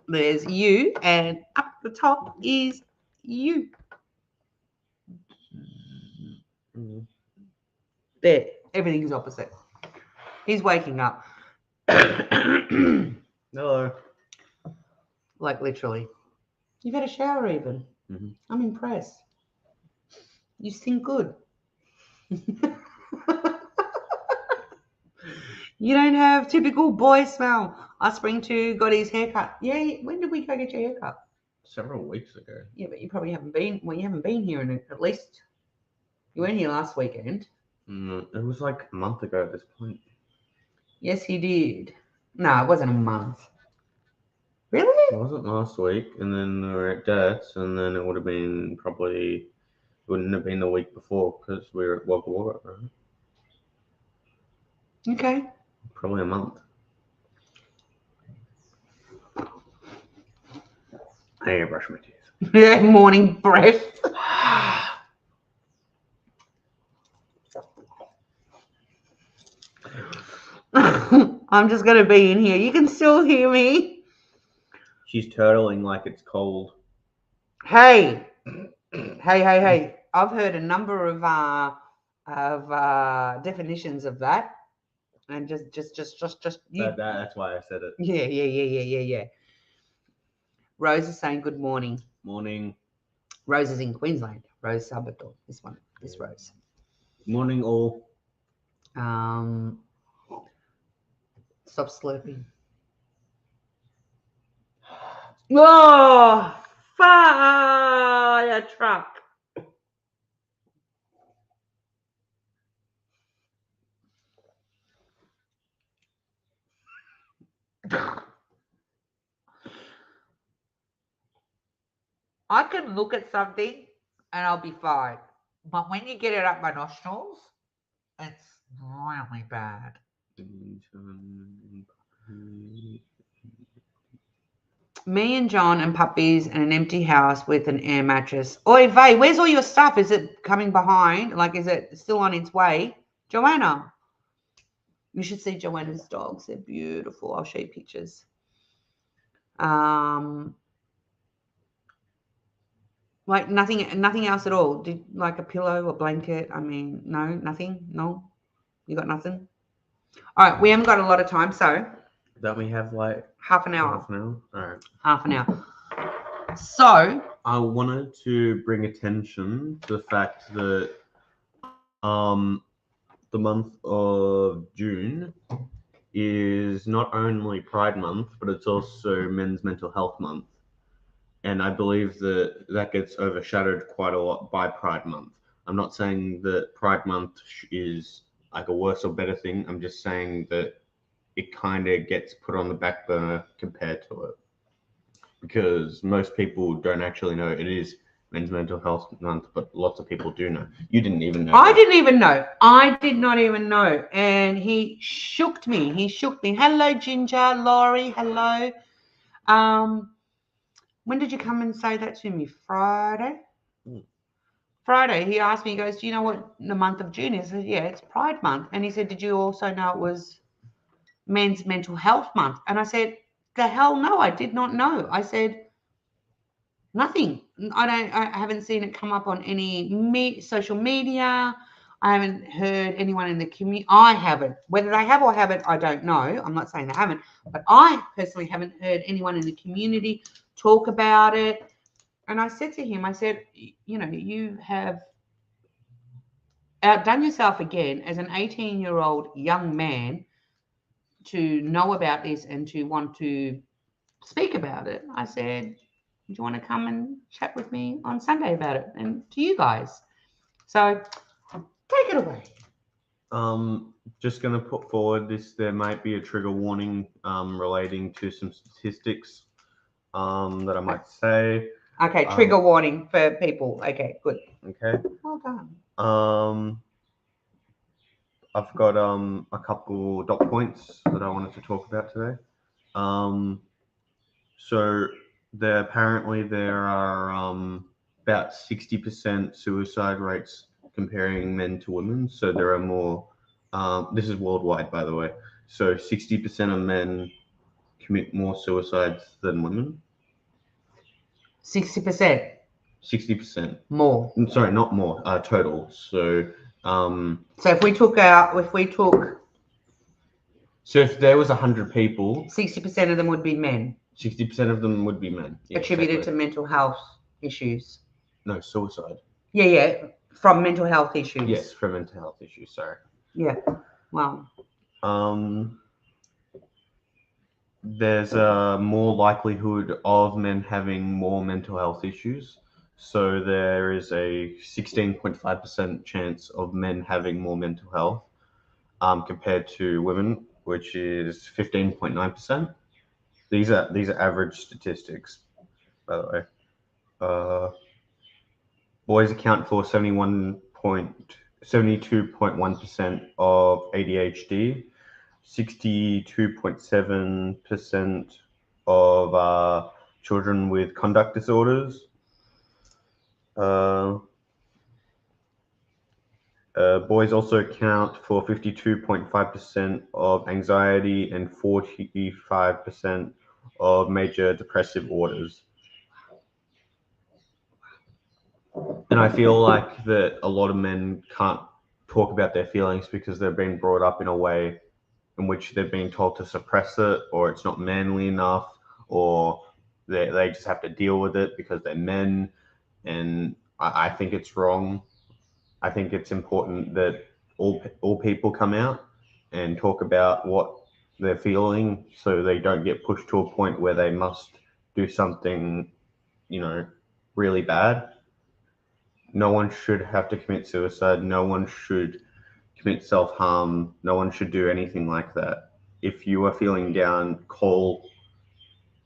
there's you, and up the top is you. There, everything's opposite. He's waking up. Hello. Like literally. You've had a shower even. Mm-hmm. I'm impressed. You sing good. You don't have typical boy smell. Offspring 2 got his haircut. Yeah, when did we go get your haircut? several weeks ago. Yeah, but you probably haven't been. Well, you haven't been here in at least. You weren't here last weekend. It was like a month ago at this point. Yes, you did. No, it wasn't a month. Really? It wasn't last week, and then we were at Dad's, and then it would have been probably wouldn't have been the week before because we were at Wagga Wagga, right? Okay. Probably a month. I need to brush my teeth. Yeah, morning breath. I'm just gonna be in here. You can still hear me. She's turtling like it's cold. Hey, hey! I've heard a number of definitions of that, and just you. That's why I said it. Yeah. Rose is saying good morning. Morning. Rose is in Queensland. Rose Sabato. This Rose. Morning, all. Stop slurping. Oh, fire truck. I can look at something and I'll be fine. But when you get it up my nostrils, it's really bad. Me and John and puppies and an empty house with an air mattress. Oi, Vay, where's all your stuff? Is it coming behind? Like, is it still on its way? Joanna. You should see Joanna's dogs. They're beautiful. I'll show you pictures. Like nothing else at all. Did like a pillow, a blanket? I mean, no, nothing. No, you got nothing. All right, we haven't got a lot of time, so Don't we have like half an hour. half an hour? All right. Half an hour. So I wanted to bring attention to the fact that the month of June is not only Pride Month, but it's also Men's Mental Health Month. And I believe that gets overshadowed quite a lot by Pride Month. I'm not saying that Pride Month is like a worse or better thing. I'm just saying that it kind of gets put on the back burner compared to it. Because most people don't actually know it is Men's Mental Health Month, but lots of people do know. You didn't even know. I didn't even know. I did not even know. And he shook me. Hello, Ginger, Laurie, hello. When did you come and say that to me? Friday? Friday. He asked me, he goes, do you know what the month of June is? I said, yeah, it's Pride Month. And he said, did you also know it was Men's Mental Health Month? And I said, the hell no, I did not know. I said, nothing. I haven't seen it come up on any social media. I haven't heard anyone in the community. I haven't. Whether they have or haven't, I don't know. I'm not saying they haven't, but I personally haven't heard anyone in the community talk about it. And I said to him, I said, you know, you have outdone yourself again as an 18-year-old young man to know about this and to want to speak about it. I said, do you want to come and chat with me on Sunday about it and to you guys? So take it away. Just going to put forward this. There might be a trigger warning relating to some statistics that I might say. Okay, trigger warning for people. Okay, good. Okay. Well done. I've got a couple dot points that I wanted to talk about today. So there are about 60% suicide rates comparing men to women. So there are more. This is worldwide, by the way. So 60% of men commit more suicides than women. 60%. 60% more. Sorry, not more. Total. So. So if if there was 100 people, 60% of them would be men. 60% of them would be men. Yeah, attributed to mental health issues. No, suicide. Yeah, from mental health issues. Yes, from mental health issues. Sorry. Yeah. Wow. there's a more likelihood of men having more mental health issues. So there is a 16.5% chance of men having more mental health compared to women, which is 15.9%. These are average statistics, by the way. Boys account for 72.1% of ADHD, 62.7% of children with conduct disorders. Boys also account for 52.5% of anxiety and 45% of major depressive orders. And I feel like that a lot of men can't talk about their feelings because they've been brought up in a way in which they're being told to suppress it, or it's not manly enough, or they just have to deal with it because they're men. And I think it's wrong. I think it's important that all people come out and talk about what they're feeling so they don't get pushed to a point where they must do something, really bad. No one should have to commit suicide. No one should commit self-harm. No one should do anything like that. If you are feeling down,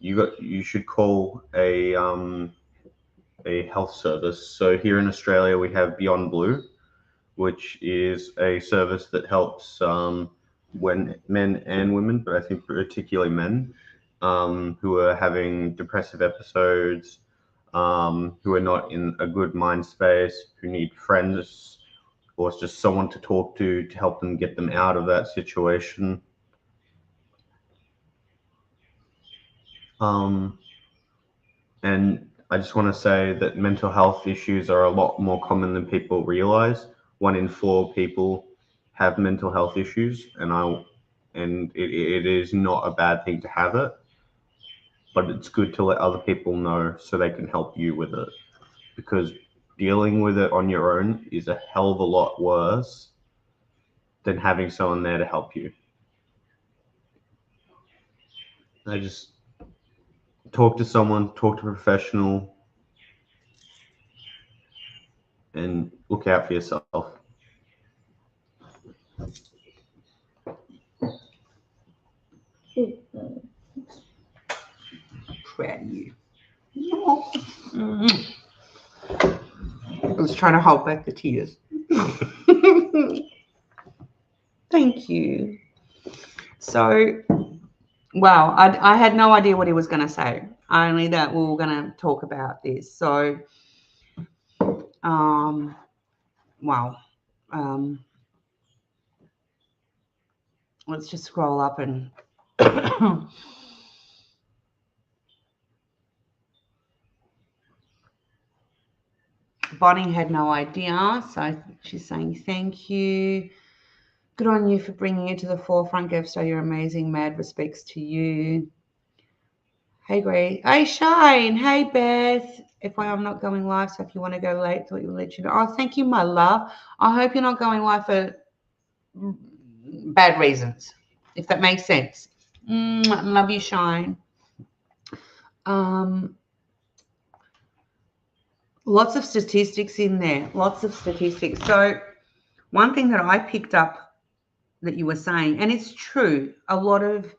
you should call a health service. So here in Australia we have Beyond Blue, which is a service that helps when men and women, but I think particularly men, who are having depressive episodes, who are not in a good mind space, who need friends or just someone to talk to help them get them out of that situation. And I just want to say that mental health issues are a lot more common than people realize. 1 in 4 people have mental health issues, and it is not a bad thing to have it, but it's good to let other people know so they can help you with it, because dealing with it on your own is a hell of a lot worse than having someone there to help you. I just talk to someone, talk to a professional, and look out for yourself. Proud of you. I was trying to hold back the tears. Thank you. So, wow, I had no idea what he was going to say, only that we were going to talk about this. So, wow. Let's just scroll up and Bonnie had no idea, so she's saying thank you. Good on you for bringing it to the forefront, Gav. So you're amazing. Mad respects to you. Hey, Grace. Hey, Shane. Hey, Beth. FYI, I'm not going live, so if you want to go late, thought you'll let you know. Oh, thank you, my love. I hope you're not going live for bad reasons, if that makes sense. Love you, Shane. Lots of statistics in there. Lots of statistics. So one thing that I picked up that you were saying, and it's true, a lot of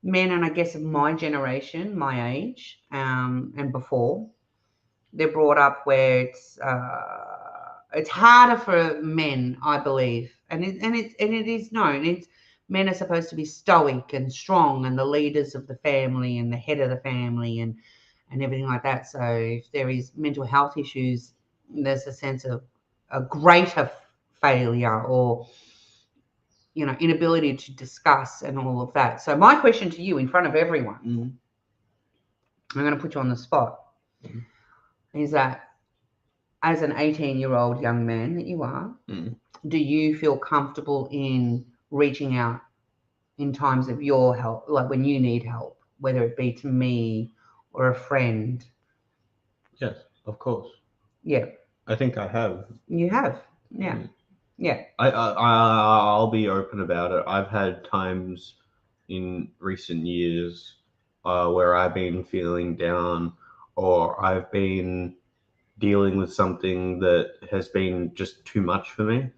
men, and I guess of my generation, my age, and before, they're brought up where it's harder for men, I believe, and it is known. Men are supposed to be stoic and strong and the leaders of the family and the head of the family and everything like that. So if there is mental health issues, there's a sense of a greater failure or inability to discuss and all of that. So my question to you in front of everyone, I'm going to put you on the spot, is that as an 18-year-old young man that you are, do you feel comfortable in reaching out in times of your help, like when you need help, whether it be to me or a friend? Yes, of course. Yeah. I think I have. You have. Yeah. Yeah. I'll be open about it. I've had times in recent years where I've been feeling down or I've been dealing with something that has been just too much for me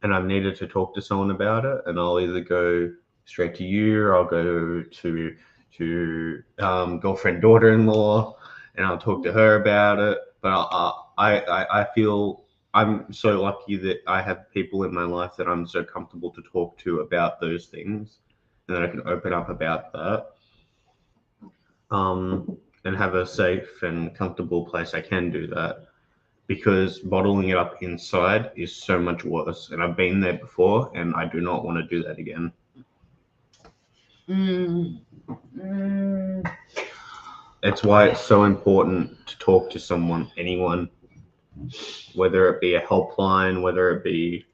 and I've needed to talk to someone about it, and I'll either go straight to you or I'll go to girlfriend daughter-in-law and I'll talk to her about it. But I feel I'm so lucky that I have people in my life that I'm so comfortable to talk to about those things and that I can open up about that. And have a safe and comfortable place I can do that, because bottling it up inside is so much worse. And I've been there before and I do not want to do that again. It's why it's so important to talk to someone, anyone, whether it be a helpline, whether it be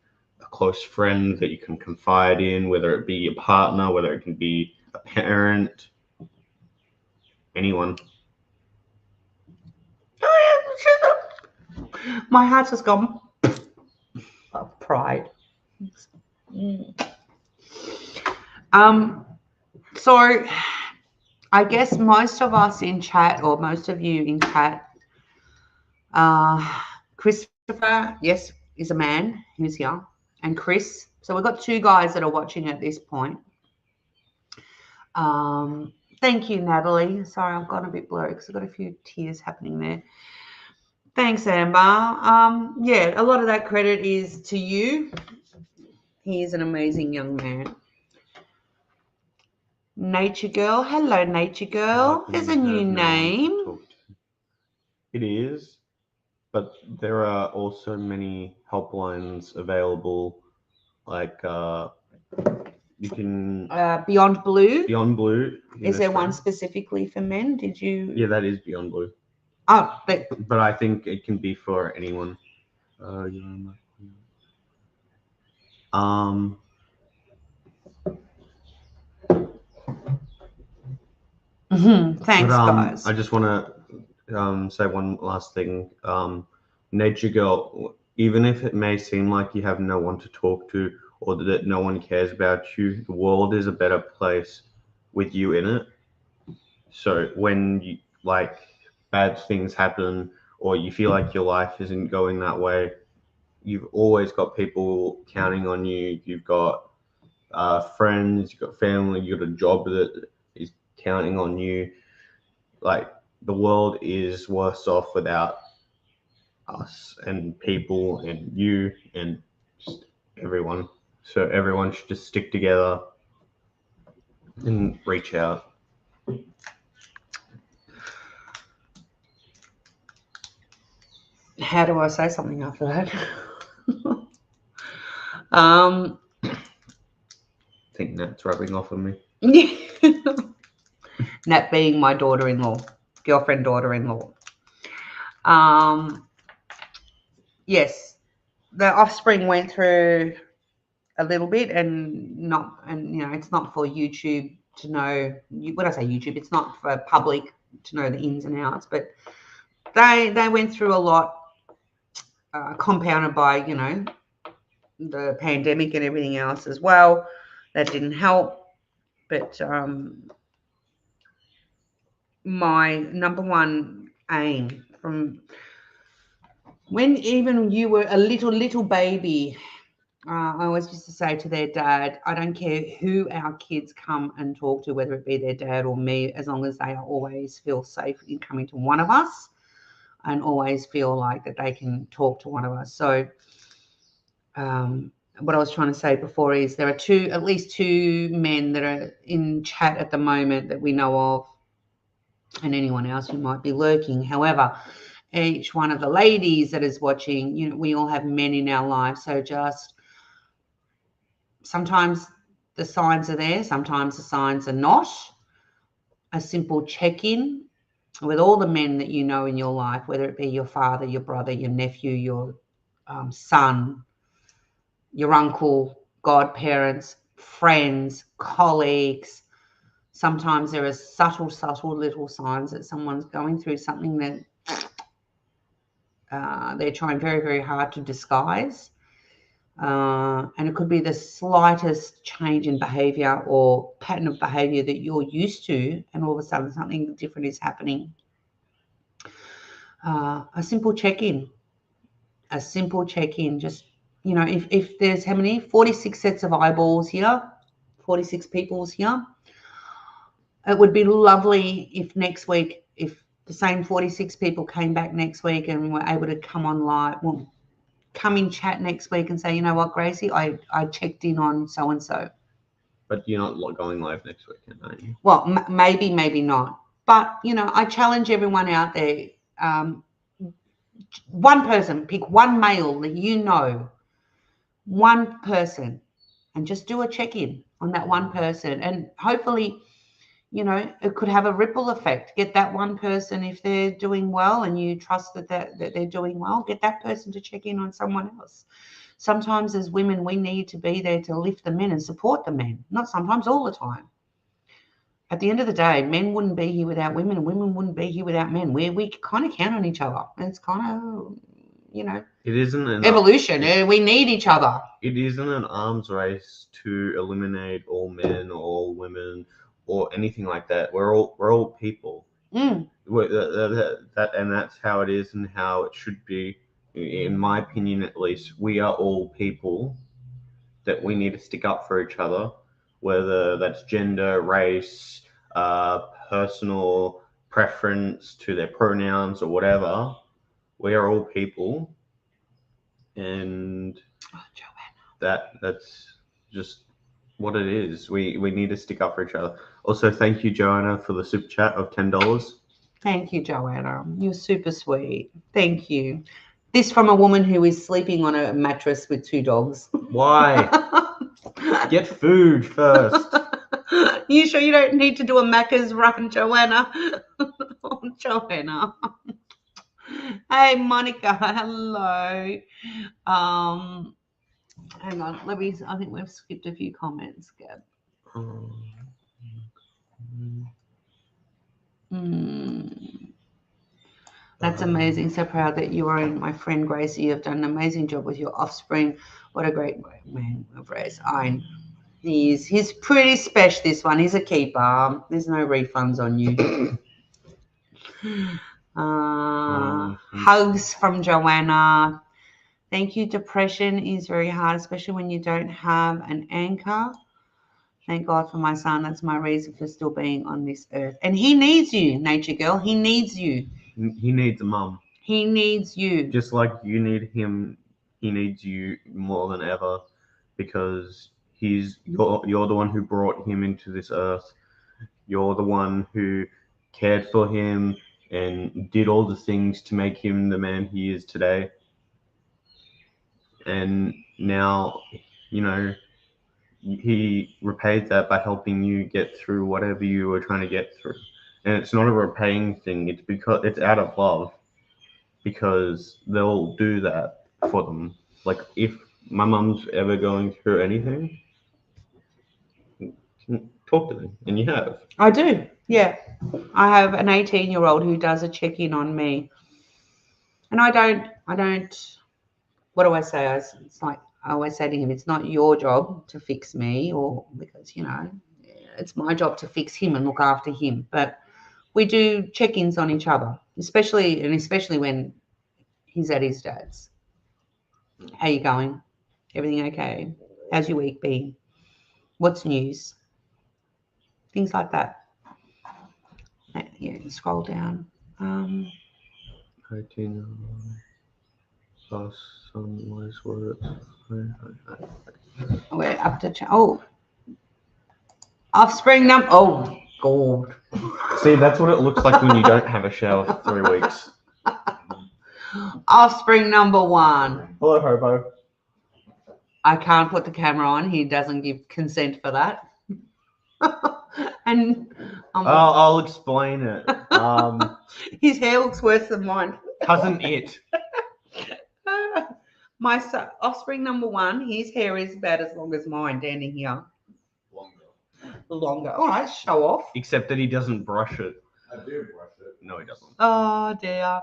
a close friend that you can confide in, whether it be a partner, whether it can be a parent, anyone. My heart has gone of pride. So I guess most of us in chat, or most of you in chat, Christopher, yes, is a man who's here, and Chris. So we've got 2 guys that are watching at this point. Thank you, Natalie. Sorry, I've gone a bit blurry because I've got a few tears happening there. Thanks, Amber. Yeah, a lot of that credit is to you. He is an amazing young man. Nature Girl. Hello, Nature Girl. There's a new name. It is, but there are also many helplines available, like you can Beyond Blue. Beyond Blue. Is there one specifically for men? Did you? Yeah, that is Beyond Blue. Oh, but I think it can be for anyone. Thanks, guys. I just want to say one last thing. Nature Girl, even if it may seem like you have no one to talk to or that no one cares about you, the world is a better place with you in it. So when you, like, bad things happen or you feel like your life isn't going that way, you've always got people counting on you. You've got friends, you've got family, you've got a job that is counting on you. Like, the world is worse off without us and people and you and just everyone. So everyone should just stick together and reach out. How do I say something after that? I think Nat's rubbing off on me. Nat being my daughter-in-law, girlfriend daughter-in-law. Yes, the Offspring went through a little bit, and you know, it's not for YouTube to know. When I say YouTube, it's not for public to know the ins and outs, but they went through a lot, compounded by, you know, the pandemic and everything else as well. That didn't help. But my number one aim from when even you were a little baby, I always used to say to their dad, I don't care who our kids come and talk to, whether it be their dad or me, as long as they always feel safe in coming to one of us and always feel like that they can talk to one of us. So what I was trying to say before is there are at least two men that are in chat at the moment that we know of, and anyone else who might be lurking. However, each one of the ladies that is watching, you know, we all have men in our life. So just sometimes the signs are there, sometimes the signs are not. A simple check-in with all the men that you know in your life, whether it be your father, your brother, your nephew, your son, your uncle, godparents, friends, colleagues. Sometimes there are subtle little signs that someone's going through something that they're trying very, very hard to disguise. And it could be the slightest change in behavior or pattern of behavior that you're used to, and all of a sudden something different is happening. A simple check-in. Just, if there's how many? 46 sets of eyeballs here, 46 people's here. It would be lovely if next week, if the same 46 people came back next week and were able to come on live, well, come in chat next week and say, you know what, Gracie, I checked in on so-and-so. But you're not going live next weekend, are you? Well, maybe not. But, I challenge everyone out there. One person, pick one male that you know, one person, and just do a check-in on that one person. And hopefully, it could have a ripple effect. Get that one person, if they're doing well and you trust that they're doing well, get that person to check in on someone else. Sometimes as women, we need to be there to lift the men and support the men. Not sometimes, all the time. At the end of the day, men wouldn't be here without women, and women wouldn't be here without men. We kind of count on each other. And it's kind of, it isn't an evolution. We need each other. It isn't an arms race to eliminate all men or all women or anything like that. We're all people. And that's how it is and how it should be. In my opinion, at least, we are all people that we need to stick up for each other, whether that's gender, race, personal preference to their pronouns or whatever. We are all people, and that's just what it is. We need to stick up for each other. Also, thank you, Joanna, for the super chat of $10. Thank you, Joanna. You're super sweet. Thank you. This from a woman who is sleeping on a mattress with 2 dogs. Why? Get food first. You sure you don't need to do a Macca's run, Joanna? Oh, Joanna. Hey, Monica. Hello. Hang on. I think we've skipped a few comments, Gab. That's amazing. So proud that you are in, my friend Gracie. You've done an amazing job with your offspring. What a great man of race. He's pretty special, this one. He's a keeper. There's no refunds on you. Hugs from Joanna. Thank you. Depression is very hard, especially when you don't have an anchor. Thank God for my son. That's my reason for still being on this earth. And he needs you, Nature Girl. He needs you. He needs a mum. He needs you. Just like you need him, he needs you more than ever, because you're the one who brought him into this earth. You're the one who cared for him and did all the things to make him the man he is today. And now, he repaid that by helping you get through whatever you were trying to get through. And it's not a repaying thing. It's because it's out of love, because they'll do that for them. Like, if my mum's ever going through anything, talk to me, and you have. I do, yeah. I have an 18-year-old who does a check-in on me, and I don't. What do I say? It's like I always say to him, it's not your job to fix me, or because it's my job to fix him and look after him. But we do check-ins on each other, especially when he's at his dad's. How you going? Everything okay? How's your week been? What's news? Things like that. Yeah, scroll down. Some wise words. We're up to Offspring number. Oh God. See, that's what it looks like when you don't have a shower for 3 weeks. Offspring number 1. Hello, Hobo. I can't put the camera on. He doesn't give consent for that. And I'll explain it. His hair looks worse than mine. Cousin it. My offspring number 1, his hair is about as long as mine, down here. Longer. All right, show off. Except that he doesn't brush it. I do brush it. No, he doesn't. Oh dear.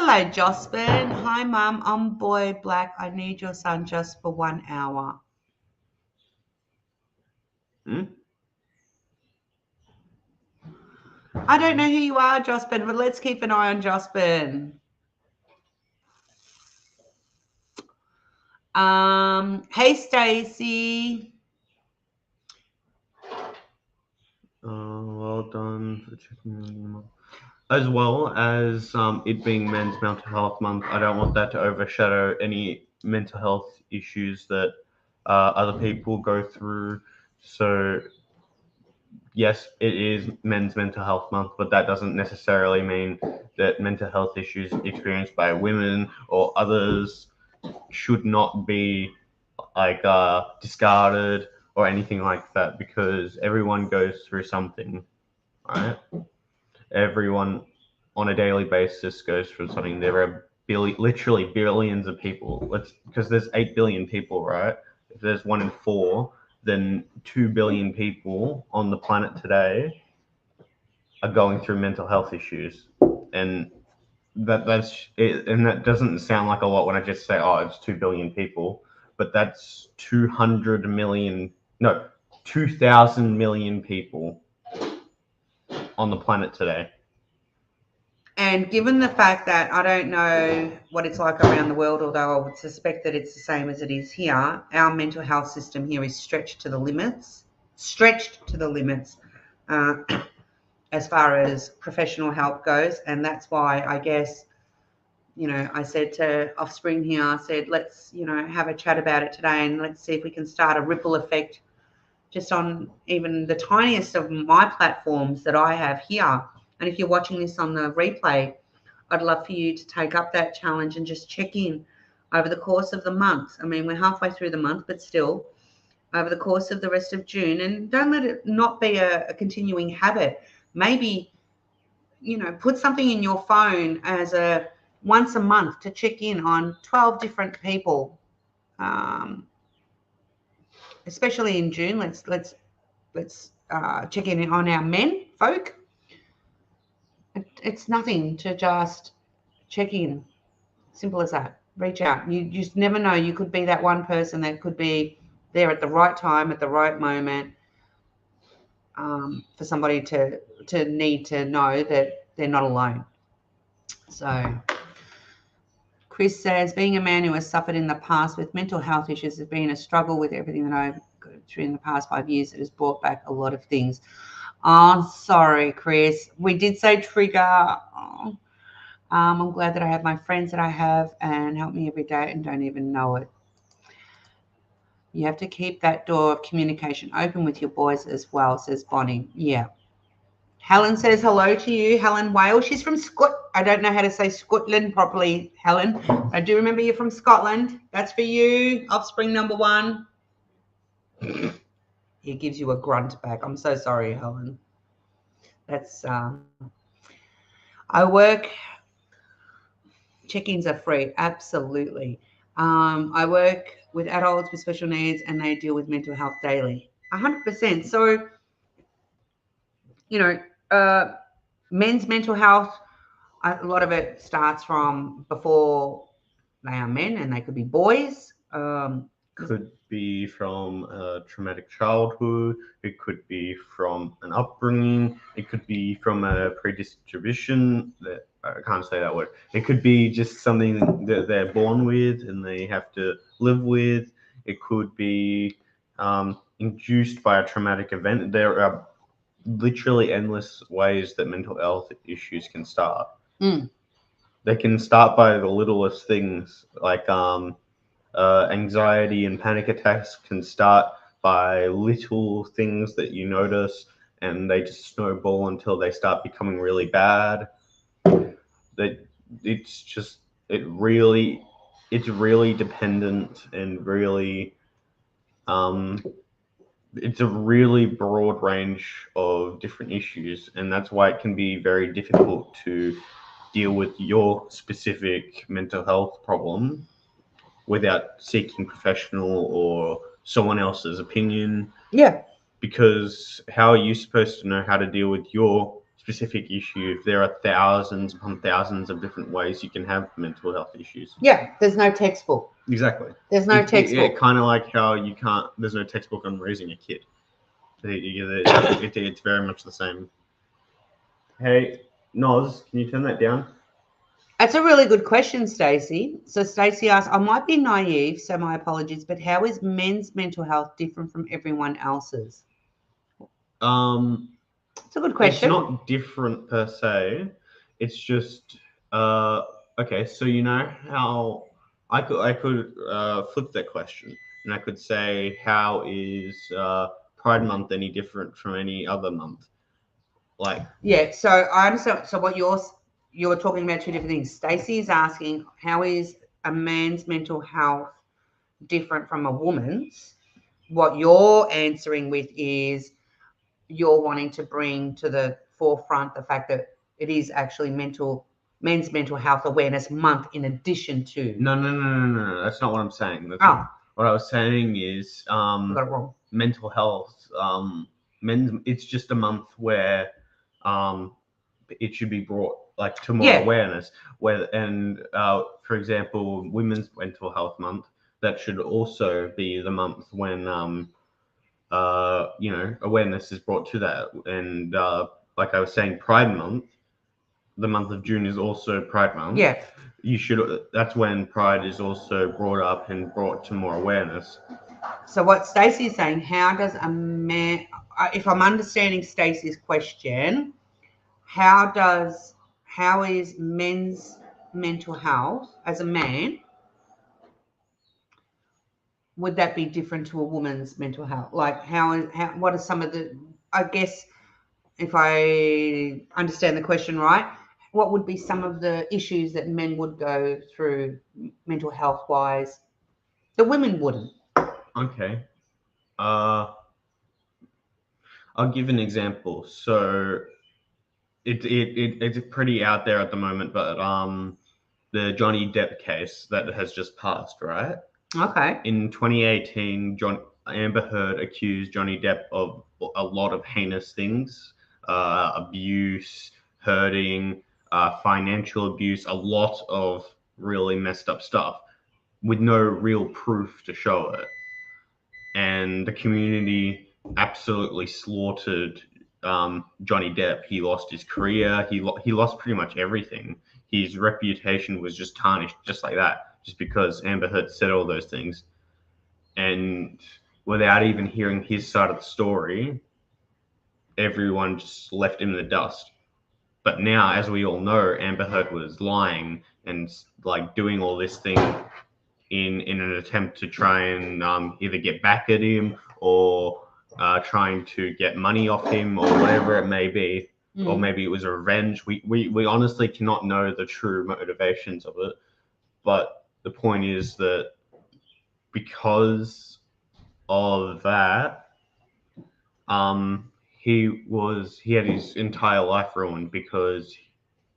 hello, Jospin. Hi, Mum. I'm Boy Black. I need your son just for 1 hour. I don't know who you are, Jospin, but let's keep an eye on Jospin. Hey, Stacey. Well done for checking. As well as it being Men's Mental Health Month, I don't want that to overshadow any mental health issues that other people go through. So, yes, it is Men's Mental Health Month, but that doesn't necessarily mean that mental health issues experienced by women or others should not be like discarded or anything like that, because everyone goes through something, right? Everyone on a daily basis goes through something. There are literally billions of people. Because there's 8 billion people, right? If there's 1 in 4, then 2 billion people on the planet today are going through mental health issues, and that's it. And that doesn't sound like a lot when I just say, oh, it's 2 billion people, but that's 200 million, no, 2,000 million people on the planet today. And given the fact that I don't know what it's like around the world, although I would suspect that it's the same as it is here, our mental health system here is stretched to the limits, as far as professional help goes. And that's why I guess, you know, I said to Offspring here, I said, let's, you know, have a chat about it today and let's see if we can start a ripple effect just on even the tiniest of my platforms that I have here. And if you're watching this on the replay, I'd love for you to take up that challenge and just check in over the course of the month. I mean, we're halfway through the month, but still over the course of the rest of June. And don't let it not be a continuing habit. Maybe, you know, put something in your phone as a once a month to check in on 12 different people. Especially in June, let's check in on our men folk. It's nothing to just check in. Simple as that. Reach out. You just never know. You could be that one person that could be there at the right time, at the right moment, for somebody to need to know that they're not alone. So Chris says, being a man who has suffered in the past with mental health issues has been a struggle with everything that I've gone through in the past 5 years. It has brought back a lot of things. Oh, sorry, Chris. We did say trigger. Oh. I'm glad that I have my friends that I have and help me every day and don't even know it. You have to keep that door of communication open with your boys as well, says Bonnie. Yeah. Helen says hello to you. Helen Wales. She's from I don't know how to say Scotland properly, Helen. I do remember you're from Scotland. That's for you. Offspring number 1. He gives you a grunt back. I'm so sorry, Helen. That's I work. Check-ins are free. Absolutely. I work with adults with special needs and they deal with mental health daily. 100%. So, you know, men's mental health, a lot of it starts from before they are men, and they could be boys. Could be from a traumatic childhood. It could be from an upbringing. It could be from a predisposition. That I can't say that word. It could be just something that they're born with and they have to live with. It could be induced by a traumatic event. There are literally endless ways that mental health issues can start. They can start by the littlest things, like anxiety and panic attacks can start by little things that you notice, and they just snowball until they start becoming really bad. It's really dependent and really it's a really broad range of different issues, and that's why it can be very difficult to deal with your specific mental health problem without seeking professional or someone else's opinion. Yeah. Because how are you supposed to know how to deal with your specific issue. There are thousands upon thousands of different ways you can have mental health issues. Yeah, there's no textbook. Exactly. There's no textbook. Kind of like how you can't. There's no textbook on raising a kid. It's very much the same. Hey, Noz, can you turn that down? That's a really good question, Stacey. So Stacey asks, I might be naive, so my apologies, but how is men's mental health different from everyone else's? It's a good question. It's not different per se. It's just okay. So you know how I could flip that question, and I could say, how is Pride Month any different from any other month? Like, yeah. So I understand. So what you're talking about two different things. Stacey is asking, how is a man's mental health different from a woman's? What you're answering with is you're wanting to bring to the forefront the fact that it is actually men's mental health awareness month in addition to. No. That's not what I'm saying. What I was saying is I got it wrong. mental health. It's just a month where it should be brought like to more awareness. For example, Women's Mental Health Month, that should also be the month when awareness is brought to that. And like I was saying, Pride Month, the month of June is also Pride Month. Yeah. That's when Pride is also brought up and brought to more awareness. So what Stacey is saying, how does a man, if I'm understanding Stacey's question, how is men's mental health as a man, would that be different to a woman's mental health? Like what are some of the, I guess, if I understand the question right, what would be some of the issues that men would go through mental health wise that women wouldn't? Okay. I'll give an example. So it's pretty out there at the moment, but the Johnny Depp case that has just passed, right? Okay. In 2018, Amber Heard accused Johnny Depp of a lot of heinous things, abuse, hurting, financial abuse, a lot of really messed up stuff with no real proof to show it. And the community absolutely slaughtered Johnny Depp. He lost his career. He lost pretty much everything. His reputation was just tarnished just like that, just because Amber Heard said all those things. And without even hearing his side of the story, everyone just left him in the dust. But now, as we all know, Amber Heard was lying and like doing all this thing in an attempt to try and either get back at him or trying to get money off him or whatever it may be. Or maybe it was a revenge. We honestly cannot know the true motivations of it. But the point is that because of that, he had his entire life ruined because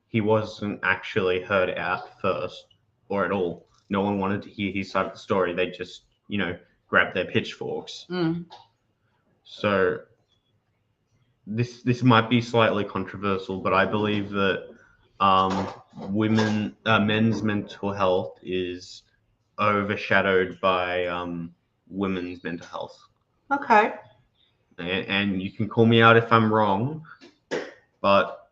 he wasn't actually heard out first or at all. No one wanted to hear his side of the story. They just, grabbed their pitchforks. So this might be slightly controversial, but I believe that men's mental health is overshadowed by women's mental health. Okay. And you can call me out if I'm wrong, but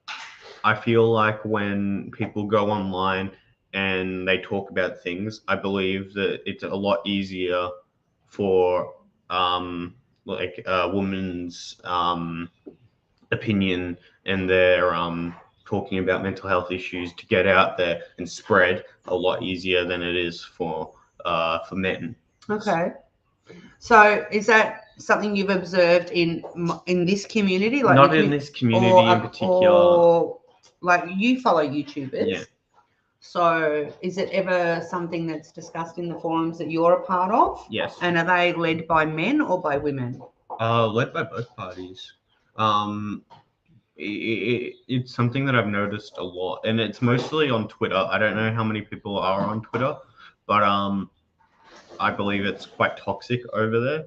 I feel like when people go online and they talk about things, I believe that it's a lot easier for a woman's opinion and their talking about mental health issues to get out there and spread a lot easier than it is for men. Okay. So is that something you've observed in this community? Like not in this community in particular. Or like you follow YouTubers. Yeah. So is it ever something that's discussed in the forums that you're a part of? Yes. And are they led by men or by women? Led by both parties. It's something that I've noticed a lot, and it's mostly on Twitter. I don't know how many people are on Twitter, but I believe it's quite toxic over there.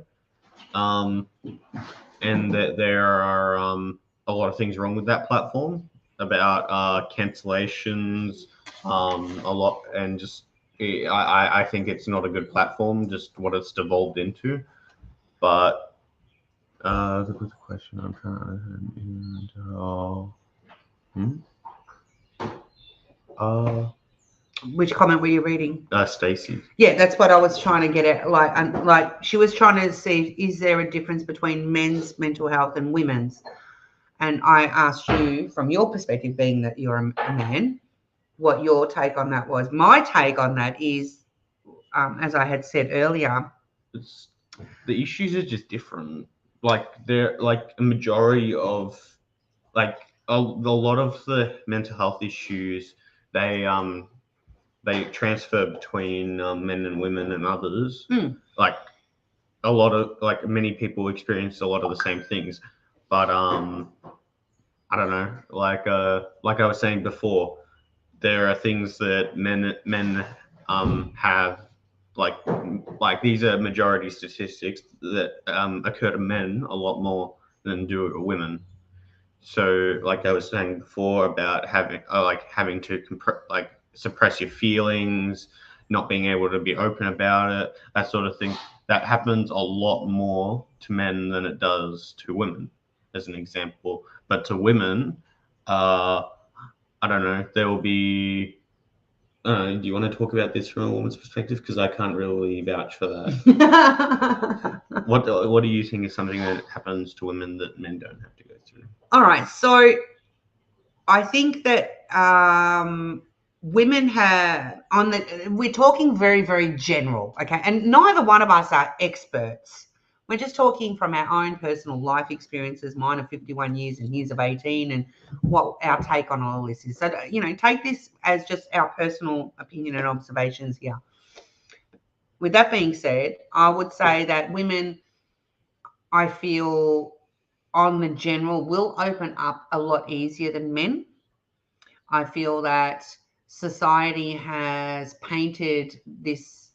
And that there are a lot of things wrong with that platform about cancellations, a lot, and just I think it's not a good platform, just what it's devolved into. But the question I'm trying to Which comment were you reading? Stacy. Yeah, that's what I was trying to get at. Like she was trying to see, is there a difference between men's mental health and women's? And I asked you, from your perspective, being that you're a man, what your take on that was. My take on that is, as I had said earlier, the issues are just different. Like they're like a majority of like a lot of the mental health issues, they transfer between men and women and others. Like a lot of like many people experience a lot of the same things, but I don't know. Like I was saying before, there are things that men have like these are majority statistics that occur to men a lot more than do to women. So like I was saying before about having to suppress your feelings, not being able to be open about it, that sort of thing, that happens a lot more to men than it does to women, as an example. But to women, I don't know, there will be, I don't know, do you want to talk about this from a woman's perspective? Because I can't really vouch for that. What do you think is something that happens to women that men don't have to go through? All right, so I think that women have we're talking very, very general, okay? And neither one of us are experts. We're just talking from our own personal life experiences. Mine are 51 years and his of 18, and what our take on all this is. So, take this as just our personal opinion and observations here. With that being said, I would say that women, I feel, on the general, will open up a lot easier than men. I feel that society has painted this,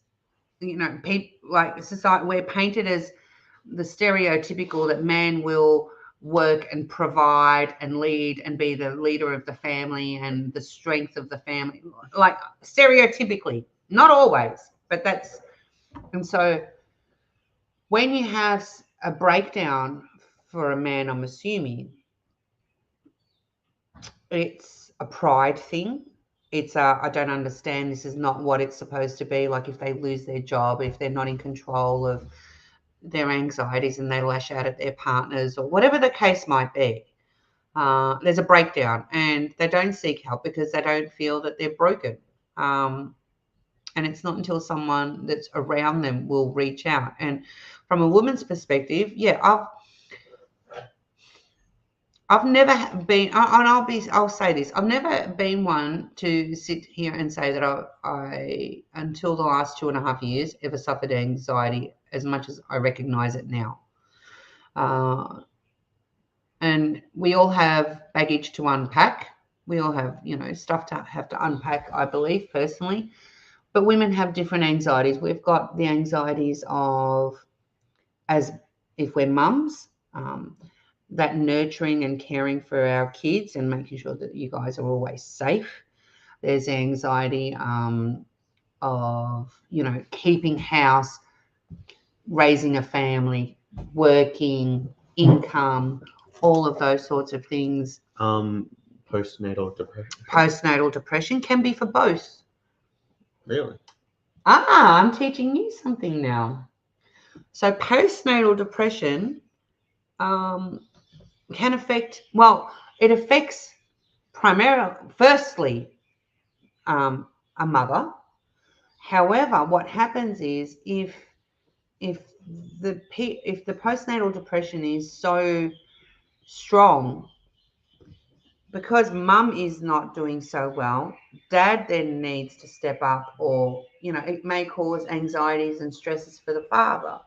society, we're painted as the stereotypical that man will work and provide and lead and be the leader of the family and the strength of the family, like stereotypically, not always, but that's, and so when you have a breakdown for a man, I'm assuming it's a pride thing. It's I don't understand. This is not what it's supposed to be. Like if they lose their job, if they're not in control of their anxieties and they lash out at their partners or whatever the case might be, there's a breakdown and they don't seek help because they don't feel that they're broken. And it's not until someone that's around them will reach out. And from a woman's perspective, yeah, I've never been, and I'll say this, I've never been one to sit here and say that I until the last 2.5 years, ever suffered anxiety as much as I recognize it now. And we all have baggage to unpack. We all have, stuff to have to unpack, I believe, personally. But women have different anxieties. We've got the anxieties of, as if we're mums, that nurturing and caring for our kids and making sure that you guys are always safe. There's anxiety of, keeping house, raising a family, working, income, all of those sorts of things. Postnatal depression. Postnatal depression can be for both. Really? I'm teaching you something now. So postnatal depression can affect, it affects firstly, a mother. However, what happens is if the postnatal depression is so strong, because mum is not doing so well, dad then needs to step up, or it may cause anxieties and stresses for the father,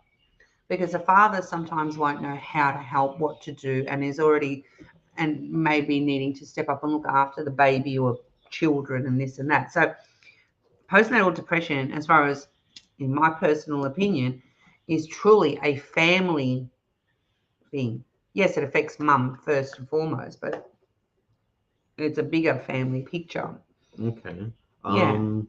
because the father sometimes won't know how to help, what to do, and is already and maybe needing to step up and look after the baby or children and this and that. So postnatal depression, as far as in my personal opinion, is truly a family thing. Yes, it affects mum first and foremost, but it's a bigger family picture. Okay. Yeah.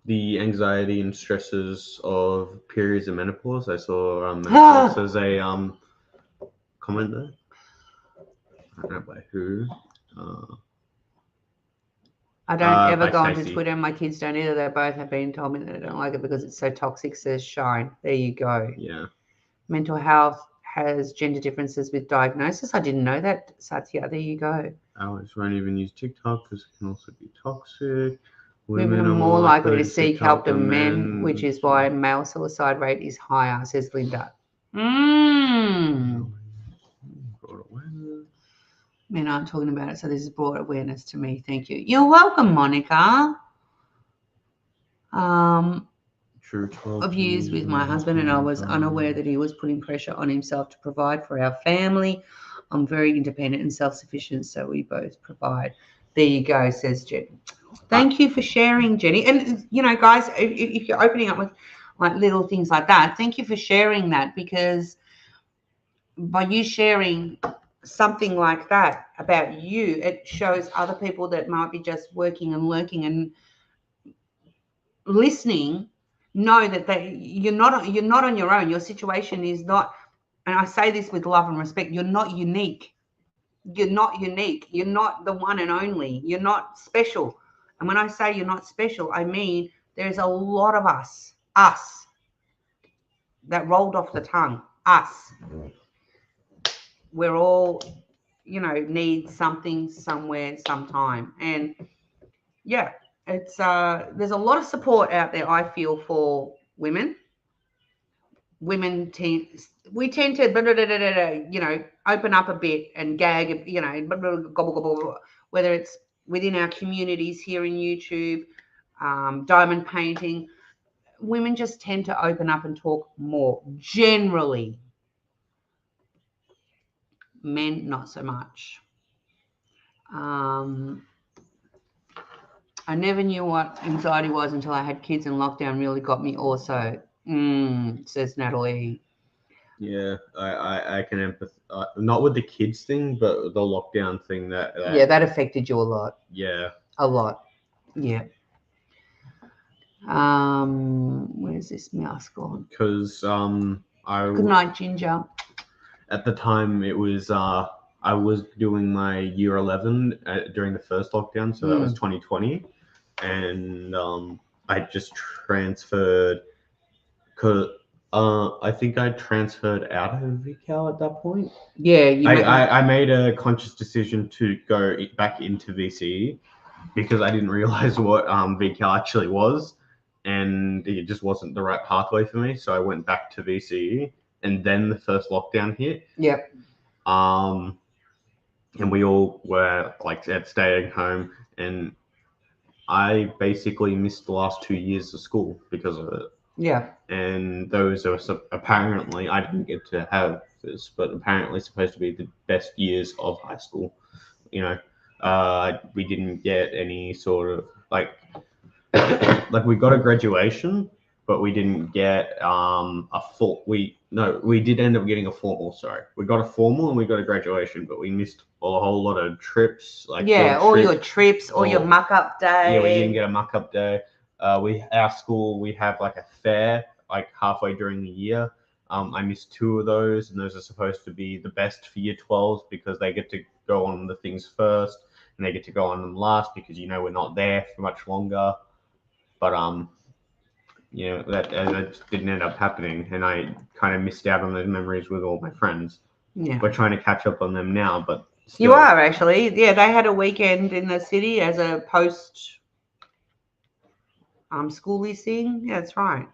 The anxiety and stresses of periods of menopause. I saw menopause as a comment there. I don't know by who. I don't ever By go onto Stacey. Twitter, and my kids don't either. They both have been told me that they don't like it because it's so toxic, says Shine. There you go. Yeah. Mental health has gender differences with diagnosis. I didn't know that, Satya. There you go. Alex won't even use TikTok because it can also be toxic. Women are more likely to seek help than men, which is why male suicide rate is higher, says Linda. Men aren't talking about it, so this is broad awareness to me. Thank you. You're welcome, Monica. Of years with my husband, and I was unaware that he was putting pressure on himself to provide for our family. I'm very independent and self-sufficient, so we both provide. There you go, says Jen. Thank you for sharing, Jenny. And, you know, guys, if you're opening up with like little things like that, thank you for sharing that, because by you sharing something like that about you, it shows other people that might be just working and lurking and listening, know that you're not on your own. Your situation is not, and I say this with love and respect, you're not unique. You're not unique. You're not the one and only. You're not special. And when I say you're not special, I mean there's a lot of us, that rolled off the tongue, us. We're all, you know, need something, somewhere, sometime. And yeah, it's there's a lot of support out there, I feel, for women. Women tend to you know, open up a bit and gag, you know, gobble, gobble, whether it's within our communities here in YouTube, diamond painting. Women just tend to open up and talk more generally. Men, not so much. I never knew what anxiety was until I had kids, and lockdown really got me also, says Natalie. Yeah, I can empathize. Not with the kids thing, but the lockdown thing. That Yeah, that affected you a lot. Yeah. A lot. Yeah. Where's this mouse gone? Because Good night, Ginger. At the time, it was I was doing my year 11 during the first lockdown, so that was 2020, and I just transferred. Cause I think I transferred out of VCAL at that point. Yeah, I made a conscious decision to go back into VCE because I didn't realize what VCAL actually was, and it just wasn't the right pathway for me. So I went back to VCE, and then the first lockdown hit. Yep. And we all were like at staying home, and I basically missed the last 2 years of school because of it. Yeah. And those are apparently, I didn't get to have this, but apparently supposed to be the best years of high school. You know, we didn't get any sort of like we got a graduation, but we didn't get a full. We did end up getting a formal. Sorry, we got a formal and we got a graduation, but we missed a whole lot of trips. Like your trips, or your muck up day. Yeah, we didn't get a muck up day. Our school, we have like a fair like halfway during the year. I missed 2 of those, and those are supposed to be the best for year 12s because they get to go on the things first, and they get to go on them last because we're not there for much longer. But that just didn't end up happening, and I kind of missed out on those memories with all my friends. Yeah. We're trying to catch up on them now, but still. You are actually. Yeah, they had a weekend in the city as a post schooly thing. Yeah, that's right.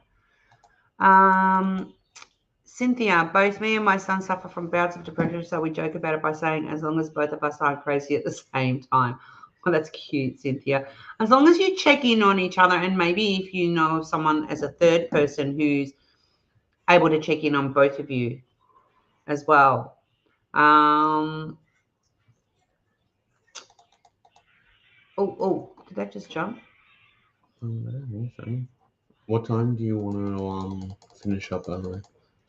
Cynthia, both me and my son suffer from bouts of depression, so we joke about it by saying, as long as both of us aren't crazy at the same time. Well, that's cute, Cynthia. As long as you check in on each other, and maybe if you know of someone as a third person who's able to check in on both of you as well. Oh, did that just jump? I don't know so. What time do you want to finish up, by the way?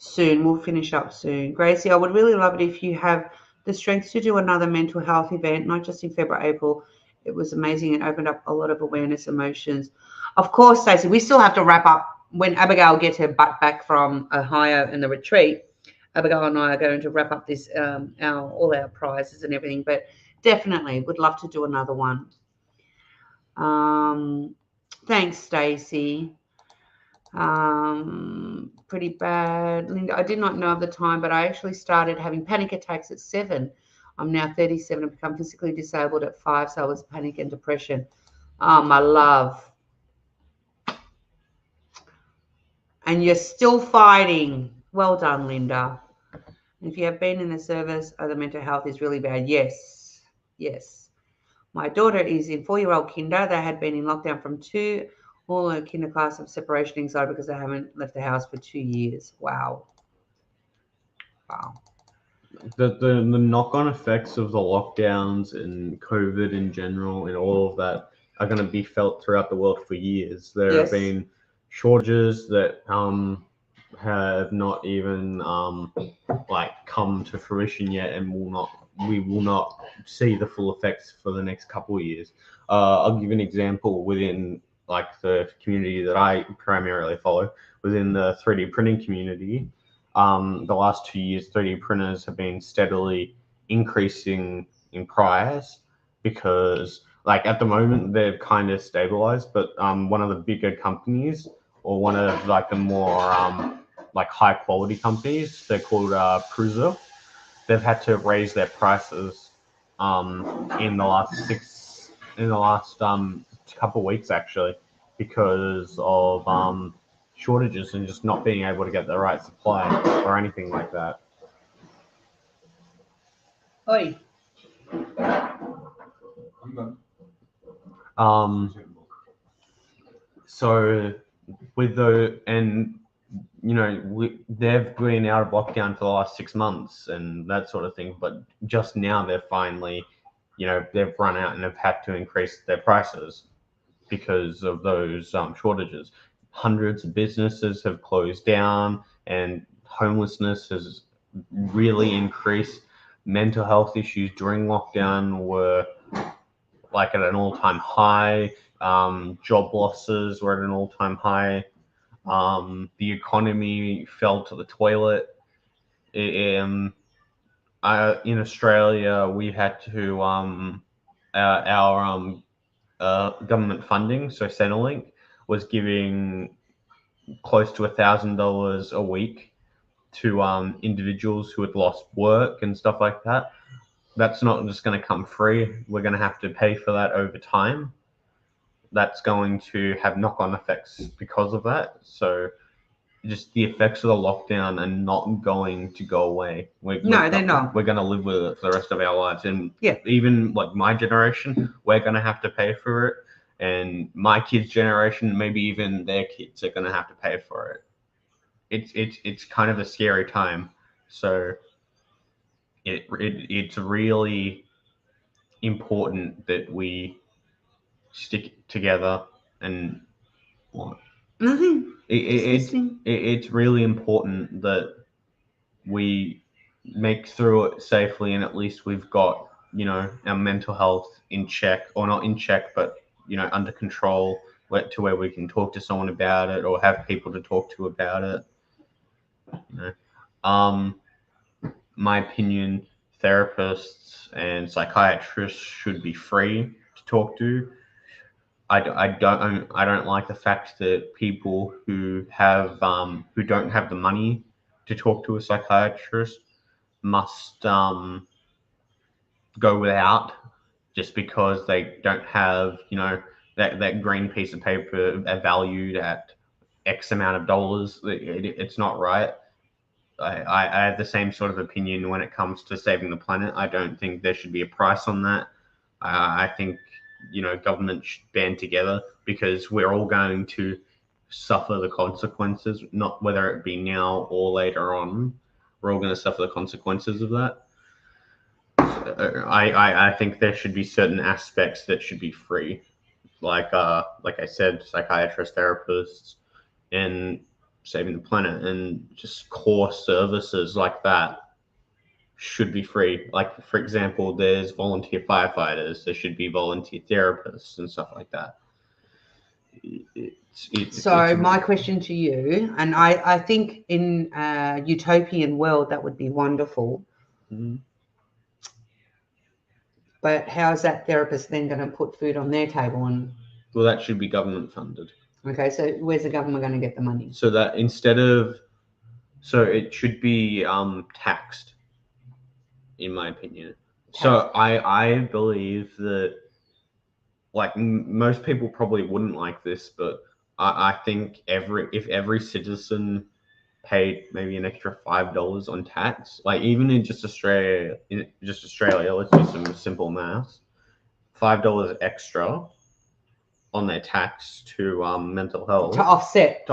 soon. We'll finish up soon. Gracie, I would really love it if you have the strength to do another mental health event, not just in February, April. It was amazing. It opened up a lot of awareness, emotions. Of course, Stacey, we still have to wrap up when Abigail gets her butt back from Ohio and the retreat. Abigail and I are going to wrap up this all our prizes and everything, but definitely would love to do another one. Thanks, Stacey. Pretty bad. Linda, I did not know at the time, but I actually started having panic attacks at 7. I'm now 37 and become physically disabled at 5, so I was panic and depression. Oh, my love. And you're still fighting. Well done, Linda. If you have been in the service, the mental health is really bad. Yes, yes. My daughter is in 4-year-old kinder. They had been in lockdown from 2. All in a kinder class of separation anxiety because they haven't left the house for 2 years. Wow. Wow. The knock-on effects of the lockdowns and COVID in general and all of that are going to be felt throughout the world for years. There have been shortages that have not even like come to fruition yet, and we will not see the full effects for the next couple of years. I'll give an example within like the community that I primarily follow, within the 3D printing community. The last 2 years, 3D printers have been steadily increasing in price because, like, at the moment they've kind of stabilized, but one of the bigger companies, or one of like the more like high quality companies, they're called Prusa. They've had to raise their prices in the last couple of weeks actually, because of shortages and just not being able to get the right supply or anything like that. Oi. So with and you know, they've been out of lockdown for the last 6 months and that sort of thing, but just now they're finally, you know, they've run out and have had to increase their prices because of those shortages. Hundreds of businesses have closed down, and homelessness has really increased. Mental health issues during lockdown were like at an all-time high. Job losses were at an all-time high. The economy fell to the toilet. In Australia, we had to our government funding, so Centrelink, was giving close to $1,000 a week to individuals who had lost work and stuff like that. That's not just going to come free. We're going to have to pay for that over time. That's going to have knock-on effects because of that. So just the effects of the lockdown are not going to go away. They're not. We're going to live with it for the rest of our lives. And even like my generation, we're going to have to pay for it. And my kids' generation, maybe even their kids, are going to have to pay for it. It's kind of a scary time. So it's really important that we stick together and what? Nothing. It's really important that we make through it safely, and at least we've got, you know, our mental health in check, or not in check, but, you know, under control, to where we can talk to someone about it or have people to talk to about it. You know, my opinion, therapists and psychiatrists should be free to talk to. I don't like the fact that people who don't have the money to talk to a psychiatrist must go without just because they don't have, you know, that green piece of paper valued at X amount of dollars. It's not right. I have the same sort of opinion when it comes to saving the planet. I don't think there should be a price on that. I think, you know, government should band together, because we're all going to suffer the consequences, not whether it be now or later on. We're all going to suffer the consequences of that. I think there should be certain aspects that should be free, like I said, psychiatrists, therapists, and saving the planet, and just core services like that should be free. Like, for example, there's volunteer firefighters, there should be volunteer therapists and stuff like that. So my question to you, and I think in a utopian world that would be wonderful, but how is that therapist then going to put food on their table? And well, that should be government funded. Okay, so where's the government going to get the money? So that so it should be taxed, in my opinion. So I believe that, like, most people probably wouldn't like this, but I think if every citizen paid maybe an extra $5 on tax, like even in just Australia, let's do some simple maths, $5 extra on their tax to mental health To offset